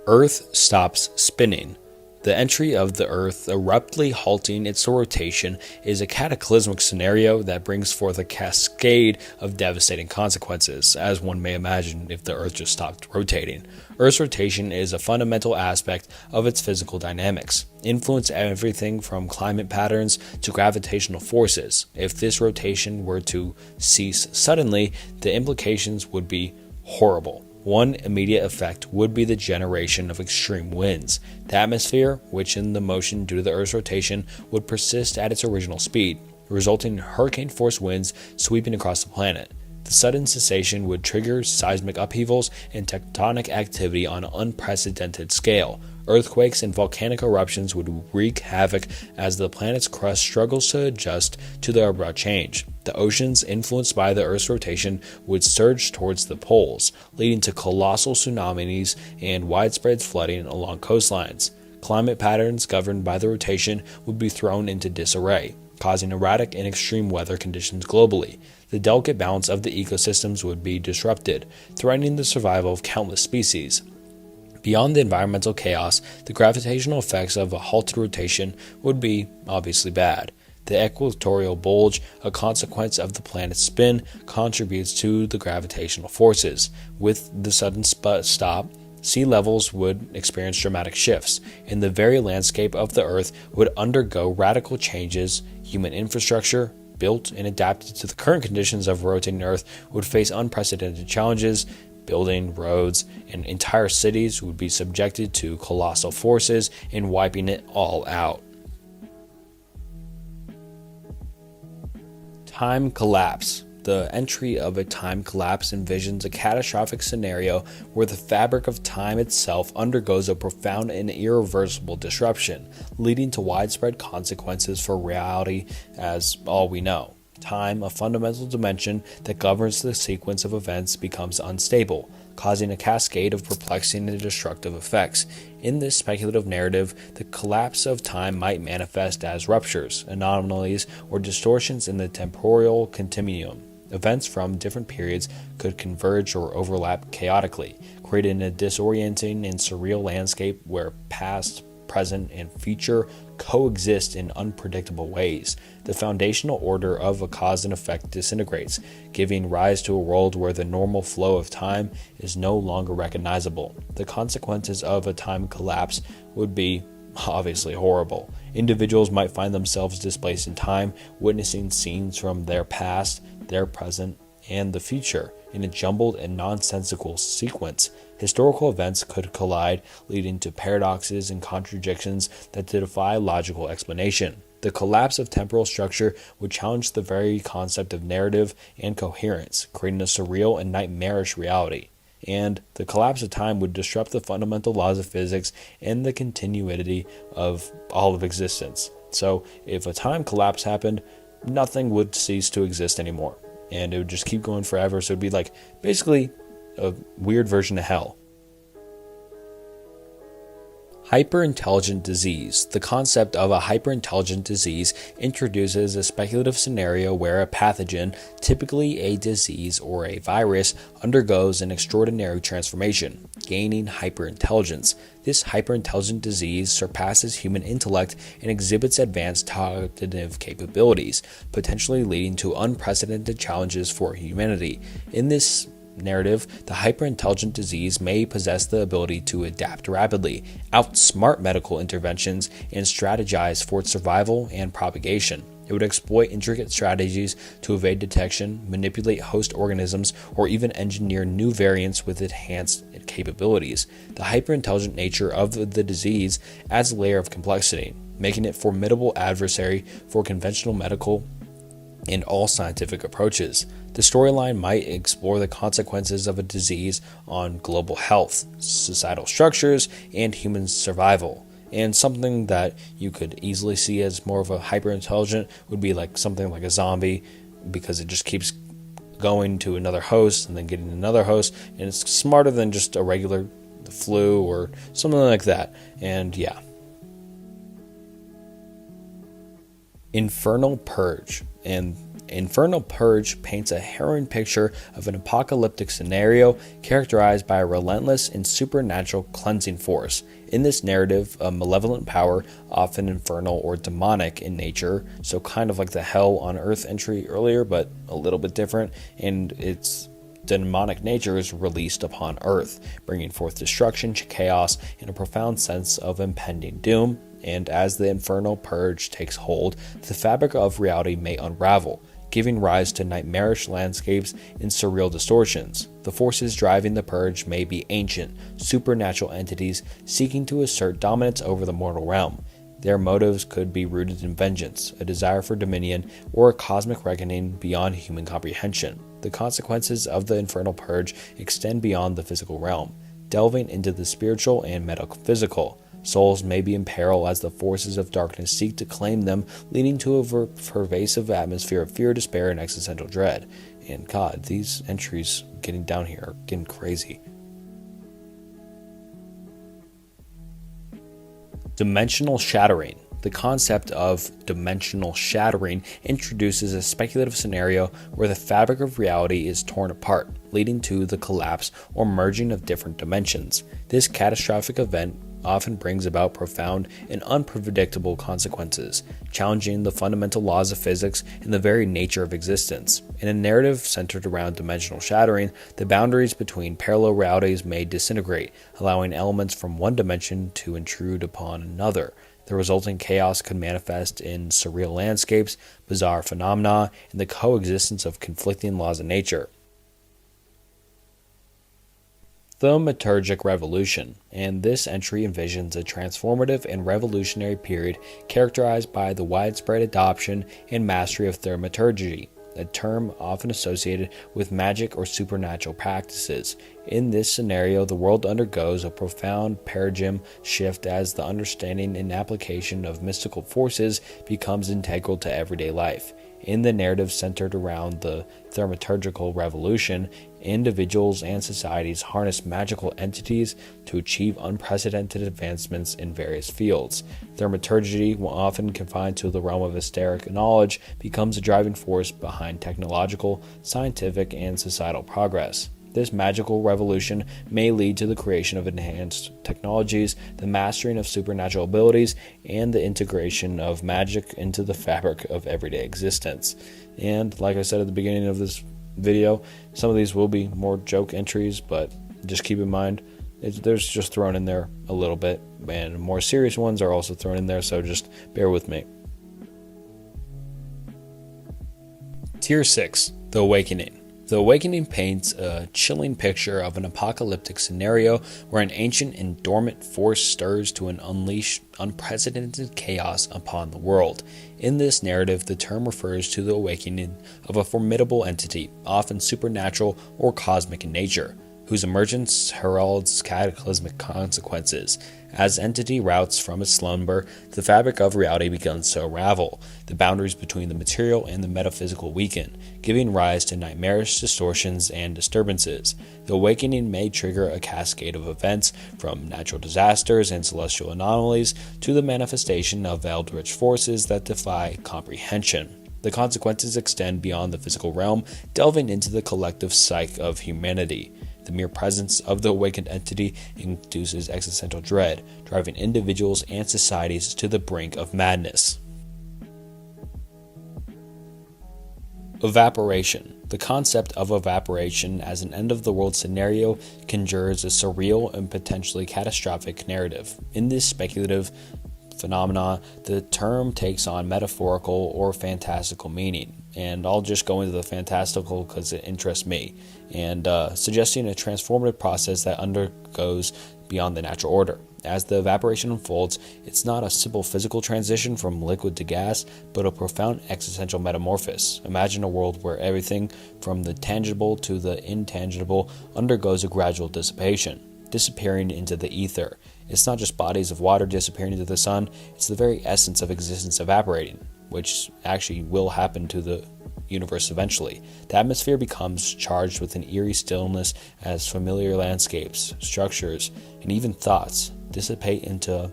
Earth stops spinning. The entry of the Earth abruptly halting its rotation is a cataclysmic scenario that brings forth a cascade of devastating consequences, as one may imagine if the Earth just stopped rotating. Earth's rotation is a fundamental aspect of its physical dynamics, influence everything from climate patterns to gravitational forces. If this rotation were to cease suddenly, the implications would be horrible. One immediate effect would be the generation of extreme winds. The atmosphere, which in the motion due to the Earth's rotation would persist at its original speed, resulting in hurricane-force winds sweeping across the planet. The sudden cessation would trigger seismic upheavals and tectonic activity on an unprecedented scale. Earthquakes and volcanic eruptions would wreak havoc as the planet's crust struggles to adjust to the abrupt change. The oceans, influenced by the Earth's rotation, would surge towards the poles, leading to colossal tsunamis and widespread flooding along coastlines. Climate patterns governed by the rotation would be thrown into disarray, causing erratic and extreme weather conditions globally. The delicate balance of the ecosystems would be disrupted, threatening the survival of countless species. Beyond the environmental chaos, the gravitational effects of a halted rotation would be obviously bad. The equatorial bulge, a consequence of the planet's spin, contributes to the gravitational forces. With the sudden stop, sea levels would experience dramatic shifts, and the very landscape of the Earth would undergo radical changes. Human infrastructure, built and adapted to the current conditions of a rotating Earth, would face unprecedented challenges. Building, roads, and entire cities would be subjected to colossal forces and wiping it all out. Time collapse. The entry of a time collapse envisions a catastrophic scenario where the fabric of time itself undergoes a profound and irreversible disruption, leading to widespread consequences for reality as all we know. Time, a fundamental dimension that governs the sequence of events, becomes unstable, causing a cascade of perplexing and destructive effects. In this speculative narrative, the collapse of time might manifest as ruptures, anomalies, or distortions in the temporal continuum. Events from different periods could converge or overlap chaotically, creating a disorienting and surreal landscape where past, present, and future coexist in unpredictable ways. The foundational order of a cause and effect disintegrates, giving rise to a world where the normal flow of time is no longer recognizable. The consequences of a time collapse would be obviously horrible. Individuals might find themselves displaced in time, witnessing scenes from their past, their present, and the future in a jumbled and nonsensical sequence. Historical events could collide, leading to paradoxes and contradictions that defy logical explanation. The collapse of temporal structure would challenge the very concept of narrative and coherence, creating a surreal and nightmarish reality. And the collapse of time would disrupt the fundamental laws of physics and the continuity of all of existence. So if a time collapse happened, nothing would cease to exist anymore, and it would just keep going forever. So it'd be like basically a weird version of hell. Hyperintelligent disease. The concept of a hyperintelligent disease introduces a speculative scenario where a pathogen, typically a disease or a virus, undergoes an extraordinary transformation, gaining hyperintelligence. This hyperintelligent disease surpasses human intellect and exhibits advanced cognitive capabilities, potentially leading to unprecedented challenges for humanity. In this narrative, the hyperintelligent disease may possess the ability to adapt rapidly, outsmart medical interventions, and strategize for its survival and propagation. It would exploit intricate strategies to evade detection, manipulate host organisms, or even engineer new variants with enhanced capabilities. The hyper-intelligent nature of the disease adds a layer of complexity, making it a formidable adversary for conventional medical and all scientific approaches. The storyline might explore the consequences of a disease on global health, societal structures, and human survival. And something that you could easily see as more of a hyper-intelligent would be like something like a zombie, because it just keeps going to another host and then getting another host, and it's smarter than just a regular flu or something like that. And yeah. Infernal Purge. And Infernal Purge paints a harrowing picture of an apocalyptic scenario characterized by a relentless and supernatural cleansing force. In this narrative, a malevolent power, often infernal or demonic in nature, so kind of like the Hell on Earth entry earlier, but a little bit different, and its demonic nature is released upon Earth, bringing forth destruction, chaos, and a profound sense of impending doom. And as the infernal purge takes hold, the fabric of reality may unravel, giving rise to nightmarish landscapes and surreal distortions. The forces driving the purge may be ancient, supernatural entities seeking to assert dominance over the mortal realm. Their motives could be rooted in vengeance, a desire for dominion, or a cosmic reckoning beyond human comprehension. The consequences of the infernal purge extend beyond the physical realm, delving into the spiritual and metaphysical. Souls may be in peril as the forces of darkness seek to claim them, leading to a pervasive atmosphere of fear, despair, and existential dread. And God, these entries getting down here are getting crazy. Dimensional shattering. The concept of dimensional shattering introduces a speculative scenario where the fabric of reality is torn apart, leading to the collapse or merging of different dimensions. This catastrophic event often brings about profound and unpredictable consequences, challenging the fundamental laws of physics and the very nature of existence. In a narrative centered around dimensional shattering, the boundaries between parallel realities may disintegrate, allowing elements from one dimension to intrude upon another. The resulting chaos could manifest in surreal landscapes, bizarre phenomena, and the coexistence of conflicting laws of nature. Thaumaturgic Revolution, and this entry envisions a transformative and revolutionary period characterized by the widespread adoption and mastery of thaumaturgy, a term often associated with magic or supernatural practices. In this scenario, the world undergoes a profound paradigm shift as the understanding and application of mystical forces becomes integral to everyday life. In the narrative centered around the thaumaturgical revolution, individuals and societies harness magical entities to achieve unprecedented advancements in various fields. Thaumaturgy, while often confined to the realm of esoteric knowledge, becomes a driving force behind technological, scientific, and societal progress. This magical revolution may lead to the creation of enhanced technologies, the mastering of supernatural abilities, and the integration of magic into the fabric of everyday existence. And like I said at the beginning of this video, some of these will be more joke entries, but just keep in mind, there's just thrown in there a little bit, and more serious ones are also thrown in there, so just bear with me. Tier 6, The Awakening. The Awakening paints a chilling picture of an apocalyptic scenario where an ancient and dormant force stirs to unleash unprecedented chaos upon the world. In this narrative, the term refers to the awakening of a formidable entity, often supernatural or cosmic in nature, whose emergence heralds cataclysmic consequences. As entity routes from its slumber, the fabric of reality begins to unravel. The boundaries between the material and the metaphysical weaken, giving rise to nightmarish distortions and disturbances. The awakening may trigger a cascade of events, from natural disasters and celestial anomalies to the manifestation of eldritch forces that defy comprehension. The consequences extend beyond the physical realm, delving into the collective psyche of humanity. The mere presence of the awakened entity induces existential dread, driving individuals and societies to the brink of madness. Evaporation. The concept of evaporation as an end-of-the-world scenario conjures a surreal and potentially catastrophic narrative. In this speculative phenomena, the term takes on metaphorical or fantastical meaning. And I'll just go into the fantastical because it interests me, and suggesting a transformative process that undergoes beyond the natural order. As the evaporation unfolds, it's not a simple physical transition from liquid to gas, but a profound existential metamorphosis. Imagine a world where everything from the tangible to the intangible undergoes a gradual dissipation, disappearing into the ether. It's not just bodies of water disappearing into the sun, it's the very essence of existence evaporating, which actually will happen to the universe eventually. The atmosphere becomes charged with an eerie stillness as familiar landscapes, structures, and even thoughts dissipate into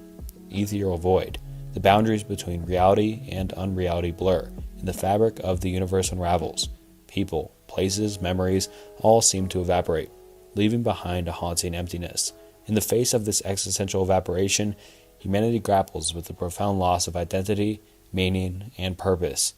ethereal void. The boundaries between reality and unreality blur, and the fabric of the universe unravels. People, places, memories all seem to evaporate, leaving behind a haunting emptiness. In the face of this existential evaporation, humanity grapples with the profound loss of identity, meaning, and purpose.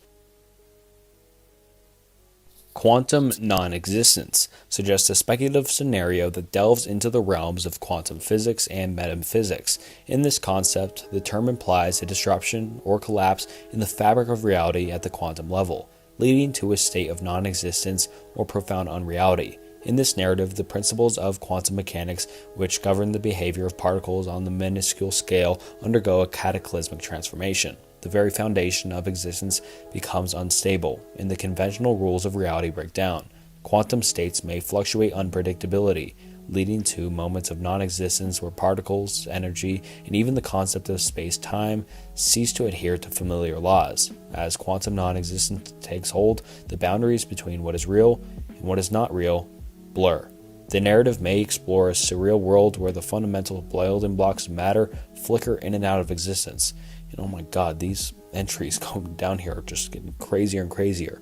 Quantum non-existence suggests a speculative scenario that delves into the realms of quantum physics and metaphysics. In this concept, the term implies a disruption or collapse in the fabric of reality at the quantum level, leading to a state of non-existence or profound unreality. In this narrative, the principles of quantum mechanics, which govern the behavior of particles on the minuscule scale, undergo a cataclysmic transformation. The very foundation of existence becomes unstable, and the conventional rules of reality break down. Quantum states may fluctuate unpredictability, leading to moments of non-existence where particles, energy, and even the concept of space-time cease to adhere to familiar laws. As quantum non-existence takes hold, the boundaries between what is real and what is not real blur. The narrative may explore a surreal world where the fundamental building blocks of matter flicker in and out of existence. And oh my god, these entries going down here are just getting crazier and crazier.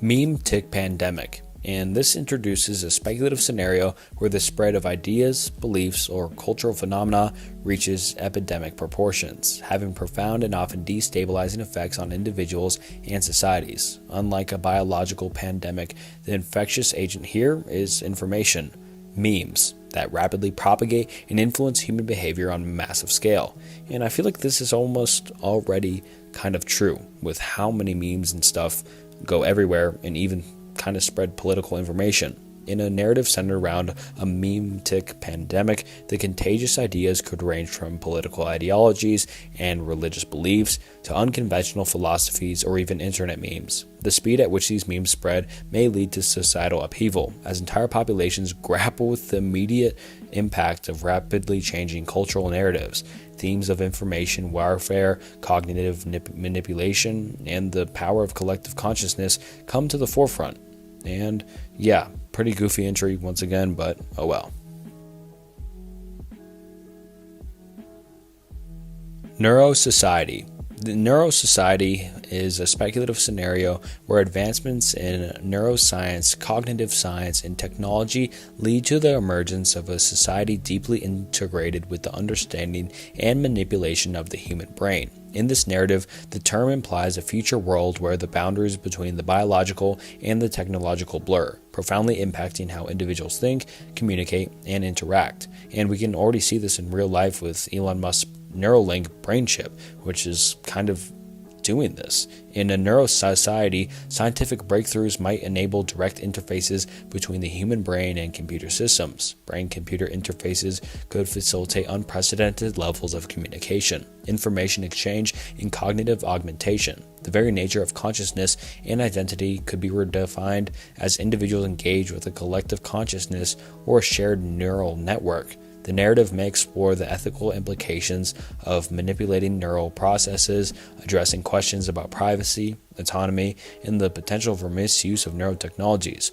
Meme tick pandemic. And this introduces a speculative scenario where the spread of ideas, beliefs, or cultural phenomena reaches epidemic proportions, having profound and often destabilizing effects on individuals and societies. Unlike a biological pandemic, the infectious agent here is information, memes, that rapidly propagate and influence human behavior on a massive scale. And I feel like this is almost already kind of true, with how many memes and stuff go everywhere and even kind of spread political information. In a narrative centered around a meme-tick pandemic, the contagious ideas could range from political ideologies and religious beliefs to unconventional philosophies or even internet memes. The speed at which these memes spread may lead to societal upheaval, as entire populations grapple with the immediate impact of rapidly changing cultural narratives. Themes of information warfare, cognitive manipulation, and the power of collective consciousness come to the forefront. And yeah, pretty goofy entry once again, but oh well. Neurosociety. The Neurosociety is a speculative scenario where advancements in neuroscience, cognitive science, and technology lead to the emergence of a society deeply integrated with the understanding and manipulation of the human brain. In this narrative, the term implies a future world where the boundaries between the biological and the technological blur, profoundly impacting how individuals think, communicate, and interact. And we can already see this in real life with Elon Musk's Neuralink brain chip, which is kind of doing this. In a neurosociety, scientific breakthroughs might enable direct interfaces between the human brain and computer systems. Brain-computer interfaces could facilitate unprecedented levels of communication, information exchange, and cognitive augmentation. The very nature of consciousness and identity could be redefined as individuals engage with a collective consciousness or a shared neural network. The narrative may explore the ethical implications of manipulating neural processes, addressing questions about privacy, autonomy, and the potential for misuse of neurotechnologies.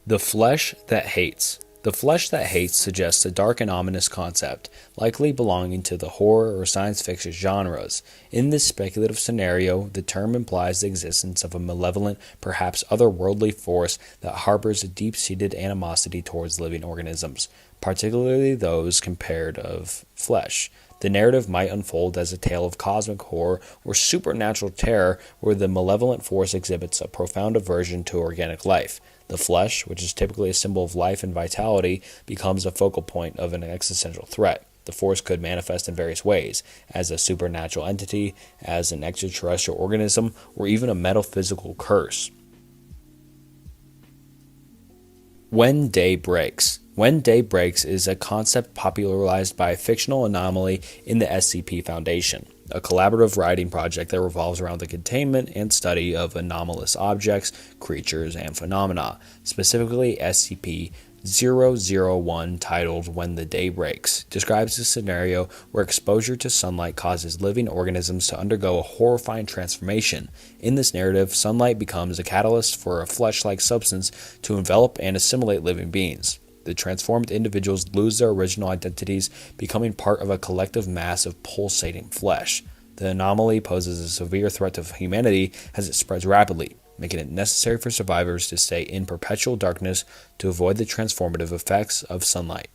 The flesh that hates. The flesh that hates suggests a dark and ominous concept, likely belonging to the horror or science fiction genres. In this speculative scenario, the term implies the existence of a malevolent, perhaps otherworldly force that harbors a deep-seated animosity towards living organisms, particularly those compared of flesh. The narrative might unfold as a tale of cosmic horror or supernatural terror where the malevolent force exhibits a profound aversion to organic life. The flesh, which is typically a symbol of life and vitality, becomes a focal point of an existential threat. The force could manifest in various ways, as a supernatural entity, as an extraterrestrial organism, or even a metaphysical curse. When Day Breaks. When Day Breaks is a concept popularized by a fictional anomaly in the SCP Foundation, a collaborative writing project that revolves around the containment and study of anomalous objects, creatures, and phenomena, specifically SCP-001 titled When the Day Breaks, describes a scenario where exposure to sunlight causes living organisms to undergo a horrifying transformation. In this narrative, sunlight becomes a catalyst for a flesh-like substance to envelop and assimilate living beings. The transformed individuals lose their original identities, becoming part of a collective mass of pulsating flesh. The anomaly poses a severe threat to humanity as it spreads rapidly, making it necessary for survivors to stay in perpetual darkness to avoid the transformative effects of sunlight.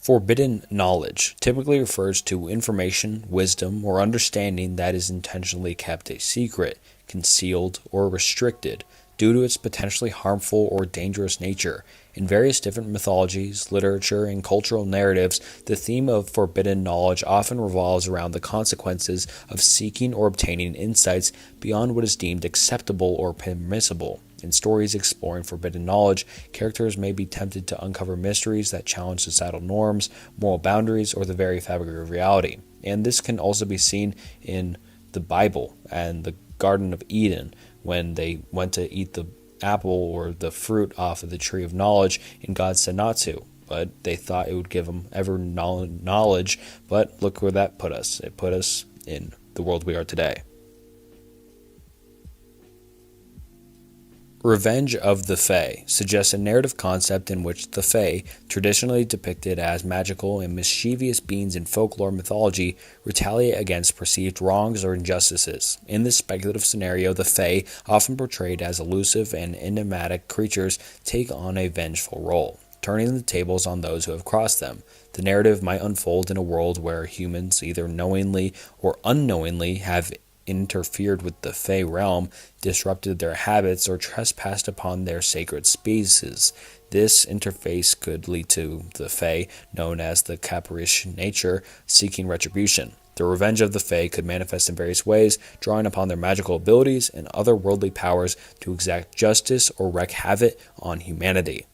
Forbidden knowledge typically refers to information, wisdom, or understanding that is intentionally kept a secret, concealed, or restricted due to its potentially harmful or dangerous nature. In various different mythologies, literature, and cultural narratives, the theme of forbidden knowledge often revolves around the consequences of seeking or obtaining insights beyond what is deemed acceptable or permissible. In stories exploring forbidden knowledge, characters may be tempted to uncover mysteries that challenge societal norms, moral boundaries, or the very fabric of reality. And this can also be seen in the Bible and the Garden of Eden, when they went to eat the apple or the fruit off of the tree of knowledge, and God said not to. But they thought it would give them ever knowledge, but look where that put us. It put us in the world we are today. Revenge of the Fae suggests a narrative concept in which the Fae, traditionally depicted as magical and mischievous beings in folklore mythology, retaliate against perceived wrongs or injustices. In this speculative scenario, the Fae, often portrayed as elusive and enigmatic creatures, take on a vengeful role, turning the tables on those who have crossed them. The narrative might unfold in a world where humans, either knowingly or unknowingly, have interfered with the Fae realm, disrupted their habits, or trespassed upon their sacred spaces. This interface could lead to the Fae, known as the Capricious Nature, seeking retribution. The revenge of the Fae could manifest in various ways, drawing upon their magical abilities and otherworldly powers to exact justice or wreak havoc on humanity.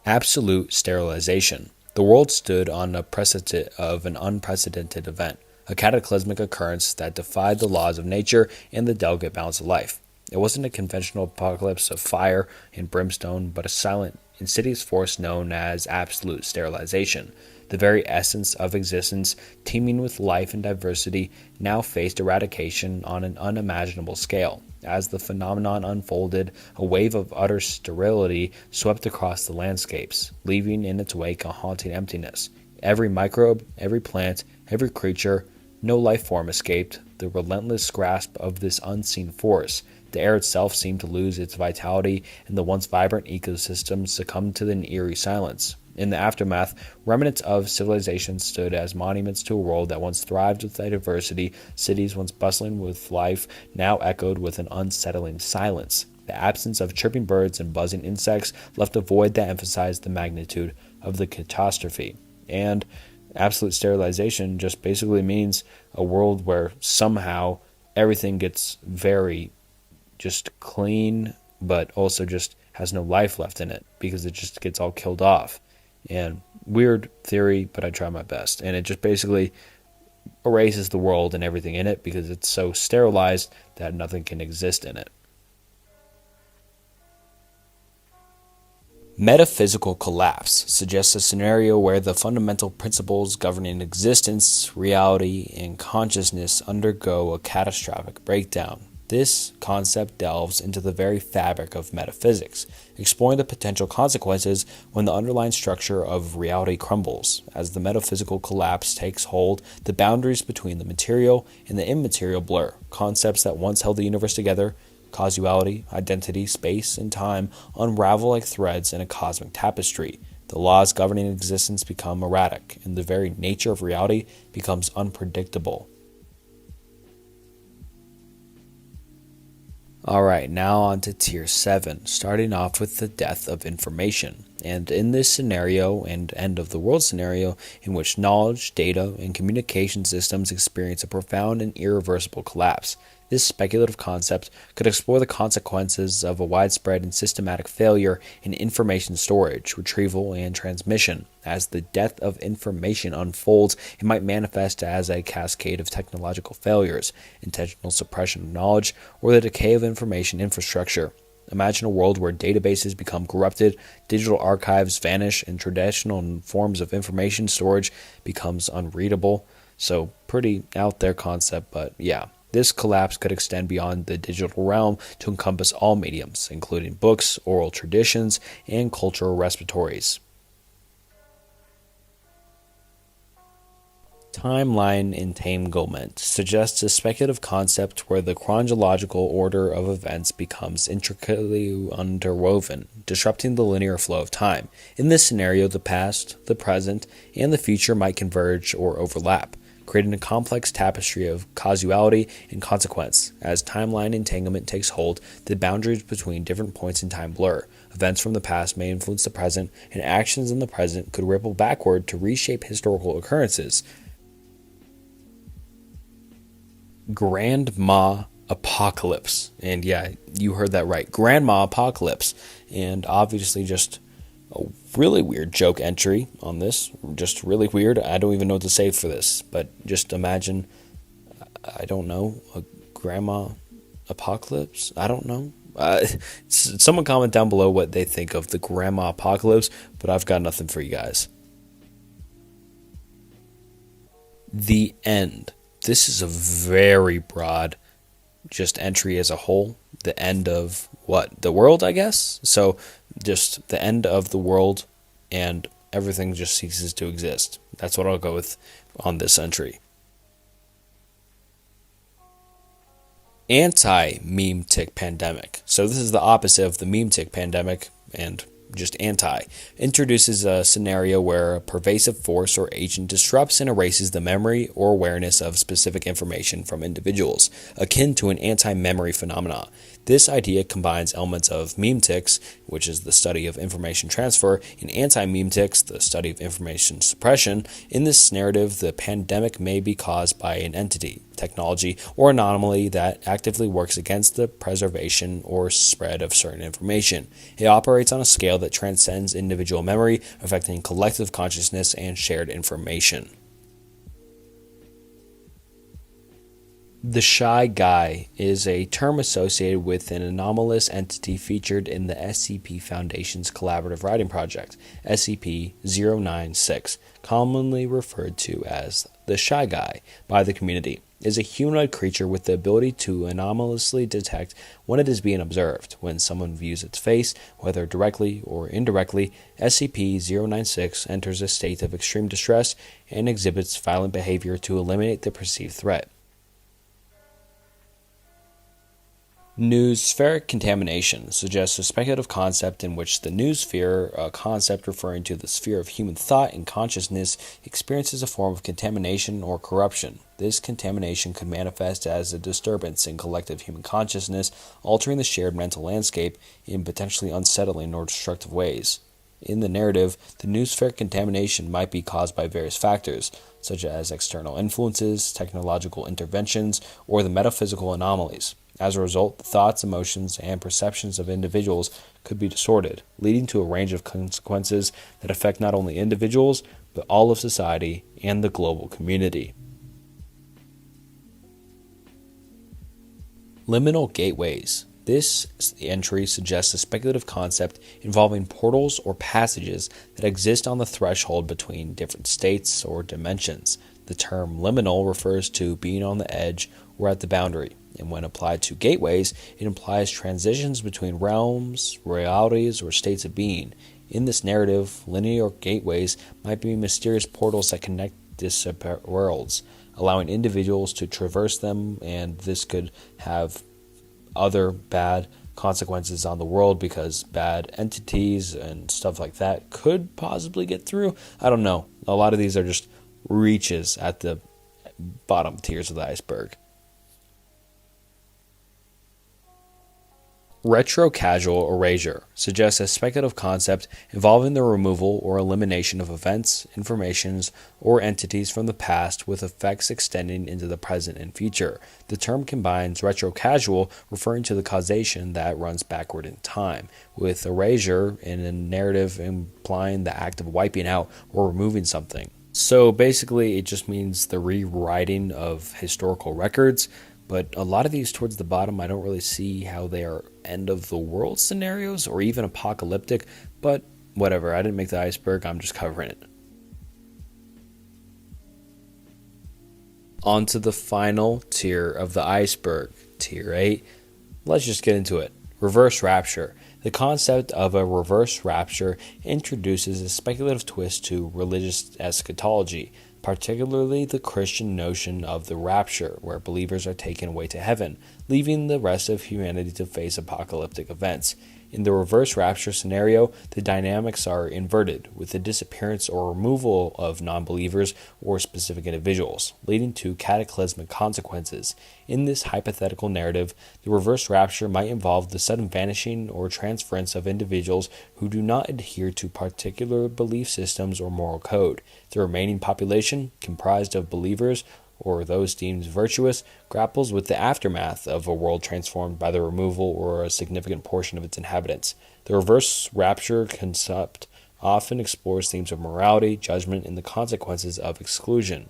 Absolute sterilization. The world stood on the precipice of an unprecedented event, a cataclysmic occurrence that defied the laws of nature and the delicate balance of life. It wasn't a conventional apocalypse of fire and brimstone, but a silent, insidious force known as absolute sterilization. The very essence of existence, teeming with life and diversity, now faced eradication on an unimaginable scale. As the phenomenon unfolded, a wave of utter sterility swept across the landscapes, leaving in its wake a haunting emptiness. Every microbe, every plant, every creature, no life form escaped the relentless grasp of this unseen force. The air itself seemed to lose its vitality, and the once vibrant ecosystem succumbed to an eerie silence. In the aftermath, remnants of civilization stood as monuments to a world that once thrived with diversity. Cities once bustling with life now echoed with an unsettling silence. The absence of chirping birds and buzzing insects left a void that emphasized the magnitude of the catastrophe. And absolute sterilization just basically means a world where somehow everything gets very just clean, but also just has no life left in it because it just gets all killed off. And weird theory, but I try my best. And it just basically erases the world and everything in it because it's so sterilized that nothing can exist in it. Metaphysical collapse suggests a scenario where the fundamental principles governing existence, reality, and consciousness undergo a catastrophic breakdown. This concept delves into the very fabric of metaphysics, exploring the potential consequences when the underlying structure of reality crumbles. As the metaphysical collapse takes hold, the boundaries between the material and the immaterial blur. Concepts that once held the universe together Causality, identity, space, and time unravel like threads in a cosmic tapestry. The laws governing existence become erratic, and the very nature of reality becomes unpredictable. Alright, now on to Tier 7, starting off with the death of information. And in this scenario, and end of the world scenario, in which knowledge, data, and communication systems experience a profound and irreversible collapse, this speculative concept could explore the consequences of a widespread and systematic failure in information storage, retrieval, and transmission. As the death of information unfolds, it might manifest as a cascade of technological failures, intentional suppression of knowledge, or the decay of information infrastructure. Imagine a world where databases become corrupted, digital archives vanish, and traditional forms of information storage becomes unreadable. So, pretty out there concept, but yeah. This collapse could extend beyond the digital realm to encompass all mediums, including books, oral traditions, and cultural repositories. Timeline entanglement suggests a speculative concept where the chronological order of events becomes intricately interwoven, disrupting the linear flow of time. In this scenario, the past, the present, and the future might converge or overlap, creating a complex tapestry of causality and consequence. As timeline entanglement takes hold, the boundaries between different points in time blur. Events from the past may influence the present, and actions in the present could ripple backward to reshape historical occurrences. Grandma apocalypse. And yeah, you heard that right. Grandma apocalypse. And obviously just a really weird joke entry on this. Just really weird. I don't even know what to say for this. But just imagine, I don't know, a grandma apocalypse? I don't know. Someone comment down below what they think of the grandma apocalypse, but I've got nothing for you guys. The end. This is a very broad just entry as a whole. The end of what? The world, I guess? So just the end of the world and everything just ceases to exist. That's what I'll go with on this entry. Anti-meme tick pandemic. So this is the opposite of the meme tick pandemic and just anti. Introduces a scenario where a pervasive force or agent disrupts and erases the memory or awareness of specific information from individuals, akin to an anti-memory phenomena. This idea combines elements of meme ticks, which is the study of information transfer, and anti-meme ticks, the study of information suppression. In this narrative, the pandemic may be caused by an entity, technology, or anomaly that actively works against the preservation or spread of certain information. It operates on a scale that transcends individual memory, affecting collective consciousness and shared information. The Shy Guy is a term associated with an anomalous entity featured in the SCP Foundation's collaborative writing project, SCP-096, commonly referred to as the Shy Guy by the community. Is a humanoid creature with the ability to anomalously detect when it is being observed. When someone views its face, whether directly or indirectly, SCP-096 enters a state of extreme distress and exhibits violent behavior to eliminate the perceived threat. Noospheric contamination suggests a speculative concept in which the noosphere, a concept referring to the sphere of human thought and consciousness, experiences a form of contamination or corruption. This contamination could manifest as a disturbance in collective human consciousness, altering the shared mental landscape in potentially unsettling or destructive ways. In the narrative, the noospheric contamination might be caused by various factors, such as external influences, technological interventions, or the metaphysical anomalies. As a result, the thoughts, emotions, and perceptions of individuals could be distorted, leading to a range of consequences that affect not only individuals, but all of society and the global community. Liminal gateways. This entry suggests a speculative concept involving portals or passages that exist on the threshold between different states or dimensions. The term liminal refers to being on the edge or at the boundary, and when applied to gateways, it implies transitions between realms, realities, or states of being. In this narrative, linear gateways might be mysterious portals that connect disparate worlds, allowing individuals to traverse them, and this could have other bad consequences on the world because bad entities and stuff like that could possibly get through. I don't know. A lot of these are just reaches at the bottom tiers of the iceberg. Retro-causal erasure suggests a speculative concept involving the removal or elimination of events, informations, or entities from the past with effects extending into the present and future. The term combines retro-causal, referring to the causation that runs backward in time, with erasure in a narrative implying the act of wiping out or removing something. So basically, it just means the rewriting of historical records. But a lot of these towards the bottom, I don't really see how they are end of the world scenarios or even apocalyptic, but whatever. I didn't make the iceberg, I'm just covering it. On to the final tier of the iceberg, tier 8. Let's just get into it. Reverse rapture. The concept of a reverse rapture introduces a speculative twist to religious eschatology, particularly the Christian notion of the rapture, where believers are taken away to heaven, leaving the rest of humanity to face apocalyptic events. In the reverse rapture scenario, the dynamics are inverted, with the disappearance or removal of non-believers or specific individuals, leading to cataclysmic consequences. In this hypothetical narrative, the reverse rapture might involve the sudden vanishing or transference of individuals who do not adhere to particular belief systems or moral code. The remaining population, comprised of believers or those deemed virtuous, grapples with the aftermath of a world transformed by the removal or a significant portion of its inhabitants. The reverse rapture concept often explores themes of morality, judgment, and the consequences of exclusion.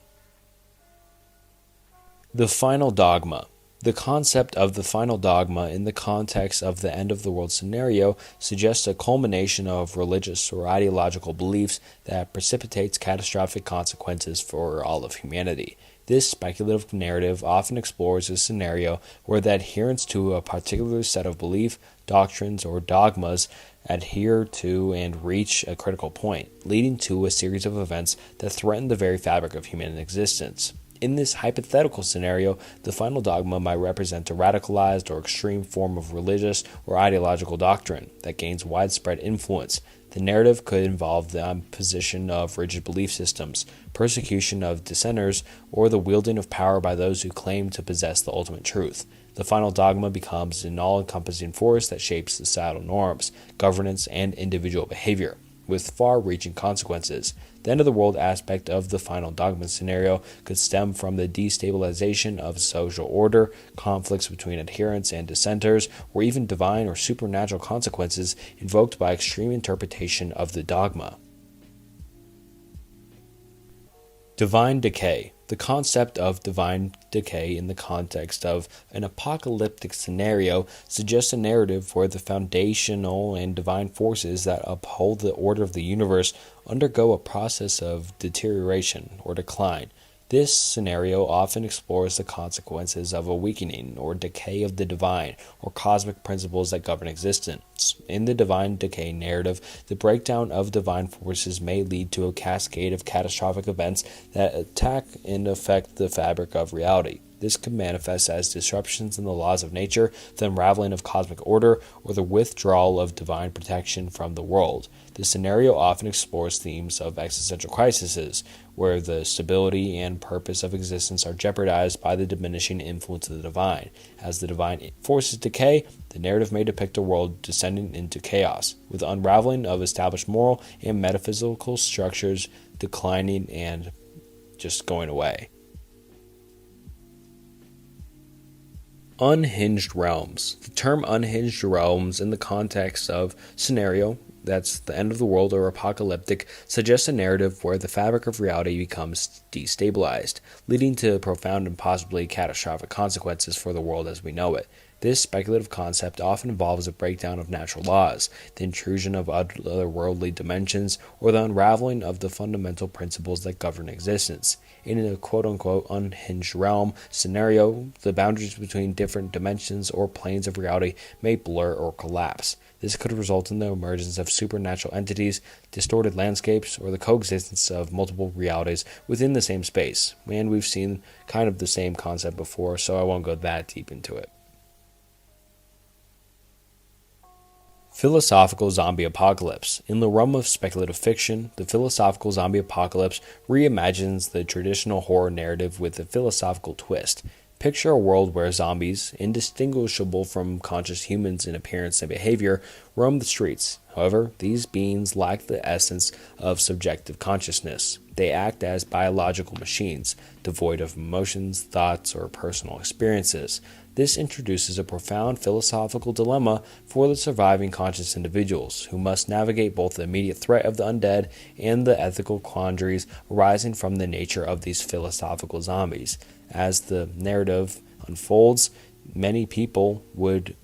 The final dogma. The concept of the final dogma in the context of the end of the world scenario suggests a culmination of religious or ideological beliefs that precipitates catastrophic consequences for all of humanity. This speculative narrative often explores a scenario where the adherents to a particular set of belief, doctrines, or dogmas adhere to and reach a critical point, leading to a series of events that threaten the very fabric of human existence. In this hypothetical scenario, the final dogma might represent a radicalized or extreme form of religious or ideological doctrine that gains widespread influence. The narrative could involve the imposition of rigid belief systems, persecution of dissenters, or the wielding of power by those who claim to possess the ultimate truth. The final dogma becomes an all-encompassing force that shapes societal norms, governance, and individual behavior, with far-reaching consequences. The end-of-the-world aspect of the final dogma scenario could stem from the destabilization of social order, conflicts between adherents and dissenters, or even divine or supernatural consequences invoked by extreme interpretation of the dogma. Divine decay. The concept of divine decay in the context of an apocalyptic scenario suggests a narrative where the foundational and divine forces that uphold the order of the universe undergo a process of deterioration or decline. This scenario often explores the consequences of a weakening or decay of the divine or cosmic principles that govern existence. In the divine decay narrative, the breakdown of divine forces may lead to a cascade of catastrophic events that attack and affect the fabric of reality. This could manifest as disruptions in the laws of nature, the unraveling of cosmic order, or the withdrawal of divine protection from the world. The scenario often explores themes of existential crises, where the stability and purpose of existence are jeopardized by the diminishing influence of the divine. As the divine forces decay, the narrative may depict a world descending into chaos, with the unraveling of established moral and metaphysical structures declining and just going away. Unhinged realms. The term unhinged realms in the context of scenario that's the end of the world or apocalyptic suggests a narrative where the fabric of reality becomes destabilized, leading to profound and possibly catastrophic consequences for the world as we know it. This speculative concept often involves a breakdown of natural laws, the intrusion of otherworldly dimensions, or the unraveling of the fundamental principles that govern existence. In a quote-unquote unhinged realm scenario, the boundaries between different dimensions or planes of reality may blur or collapse. This could result in the emergence of supernatural entities, distorted landscapes, or the coexistence of multiple realities within the same space. And we've seen kind of the same concept before, so I won't go that deep into it. Philosophical zombie apocalypse. In the realm of speculative fiction, the philosophical zombie apocalypse reimagines the traditional horror narrative with a philosophical twist. Picture a world where zombies, indistinguishable from conscious humans in appearance and behavior, roam the streets. However, these beings lack the essence of subjective consciousness. They act as biological machines, devoid of emotions, thoughts, or personal experiences. This introduces a profound philosophical dilemma for the surviving conscious individuals, who must navigate both the immediate threat of the undead and the ethical quandaries arising from the nature of these philosophical zombies. As the narrative unfolds, many people would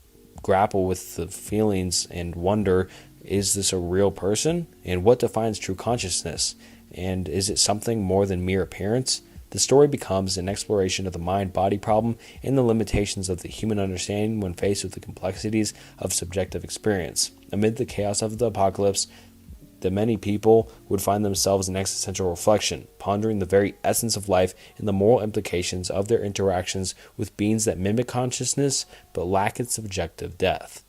grapple with the feelings and wonder, is this a real person? And what defines true consciousness? And is it something more than mere appearance? The story becomes an exploration of the mind-body problem and the limitations of the human understanding when faced with the complexities of subjective experience. Amid the chaos of the apocalypse, the many people would find themselves in existential reflection, pondering the very essence of life and the moral implications of their interactions with beings that mimic consciousness but lack its subjective depth.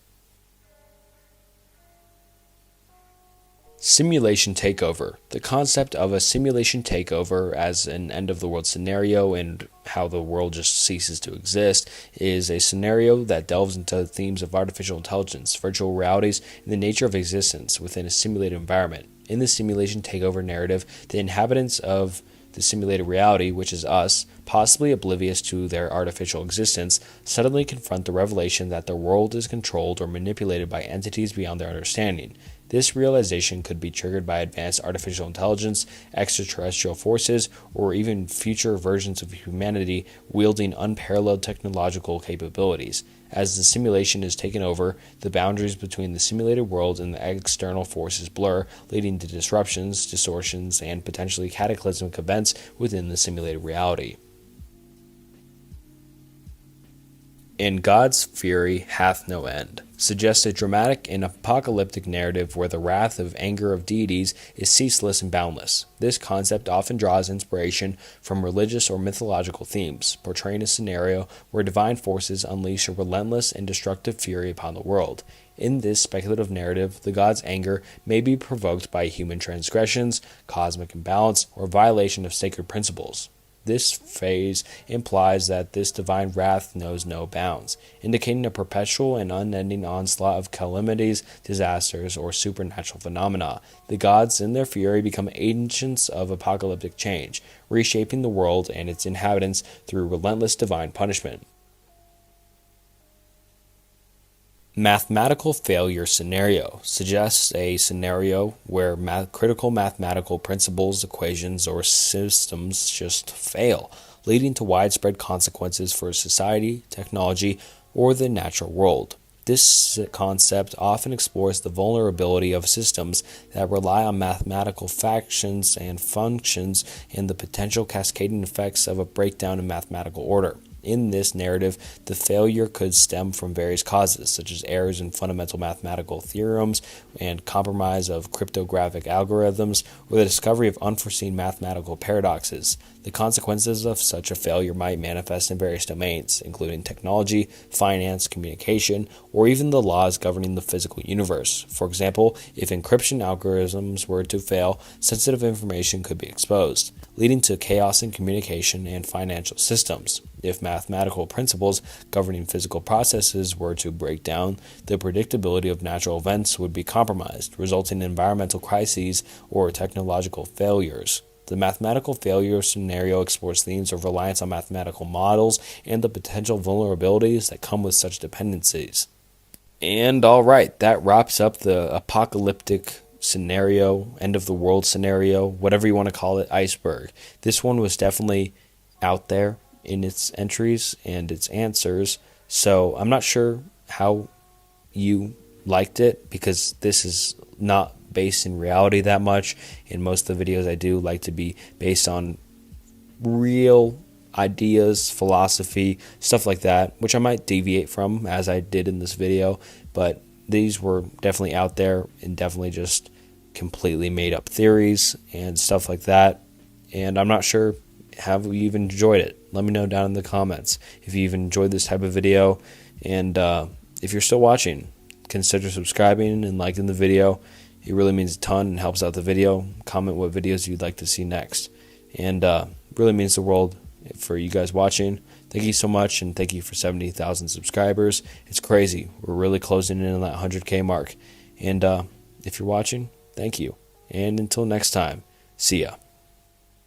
Simulation takeover. The concept of a simulation takeover as an end-of-the-world scenario and how the world just ceases to exist is a scenario that delves into themes of artificial intelligence, virtual realities, and the nature of existence within a simulated environment. In the simulation takeover narrative, the inhabitants of the simulated reality, which is us, possibly oblivious to their artificial existence, suddenly confront the revelation that their world is controlled or manipulated by entities beyond their understanding. This realization could be triggered by advanced artificial intelligence, extraterrestrial forces, or even future versions of humanity wielding unparalleled technological capabilities. As the simulation is taken over, the boundaries between the simulated world and the external forces blur, leading to disruptions, distortions, and potentially cataclysmic events within the simulated reality. And God's fury hath no end suggests a dramatic and apocalyptic narrative where the wrath of anger of deities is ceaseless and boundless. This concept often draws inspiration from religious or mythological themes, portraying a scenario where divine forces unleash a relentless and destructive fury upon the world. In this speculative narrative, the god's anger may be provoked by human transgressions, cosmic imbalance, or violation of sacred principles. This phase implies that this divine wrath knows no bounds, indicating a perpetual and unending onslaught of calamities, disasters, or supernatural phenomena. The gods, in their fury, become agents of apocalyptic change, reshaping the world and its inhabitants through relentless divine punishment. Mathematical failure scenario suggests a scenario where critical mathematical principles, equations, or systems just fail, leading to widespread consequences for society, technology, or the natural world. This concept often explores the vulnerability of systems that rely on mathematical factions and functions and the potential cascading effects of a breakdown in mathematical order. In this narrative, the failure could stem from various causes, such as errors in fundamental mathematical theorems and compromise of cryptographic algorithms, or the discovery of unforeseen mathematical paradoxes. The consequences of such a failure might manifest in various domains, including technology, finance, communication, or even the laws governing the physical universe. For example, if encryption algorithms were to fail, sensitive information could be exposed, leading to chaos in communication and financial systems. If mathematical principles governing physical processes were to break down, the predictability of natural events would be compromised, resulting in environmental crises or technological failures. The mathematical failure scenario explores themes of reliance on mathematical models and the potential vulnerabilities that come with such dependencies. And alright, that wraps up the apocalyptic scenario, end of the world scenario, whatever you want to call it, Iceberg. This one was definitely out there in its entries and its answers, so I'm not sure how you liked it, because this is not based in reality that much, and most of the videos I do like to be based on real ideas, philosophy, stuff like that, which I might deviate from as I did in this video, but these were definitely out there and definitely just completely made up theories and stuff like that, and I'm not sure have you even enjoyed it. Let me know down in the comments if you even enjoyed this type of video, and if you're still watching, consider subscribing and liking the video. It really means a ton and helps out the video. Comment what videos you'd like to see next. And really means the world for you guys watching. Thank you so much, and thank you for 70,000 subscribers. It's crazy. We're really closing in on that 100K mark. And if you're watching, thank you. And until next time, see ya.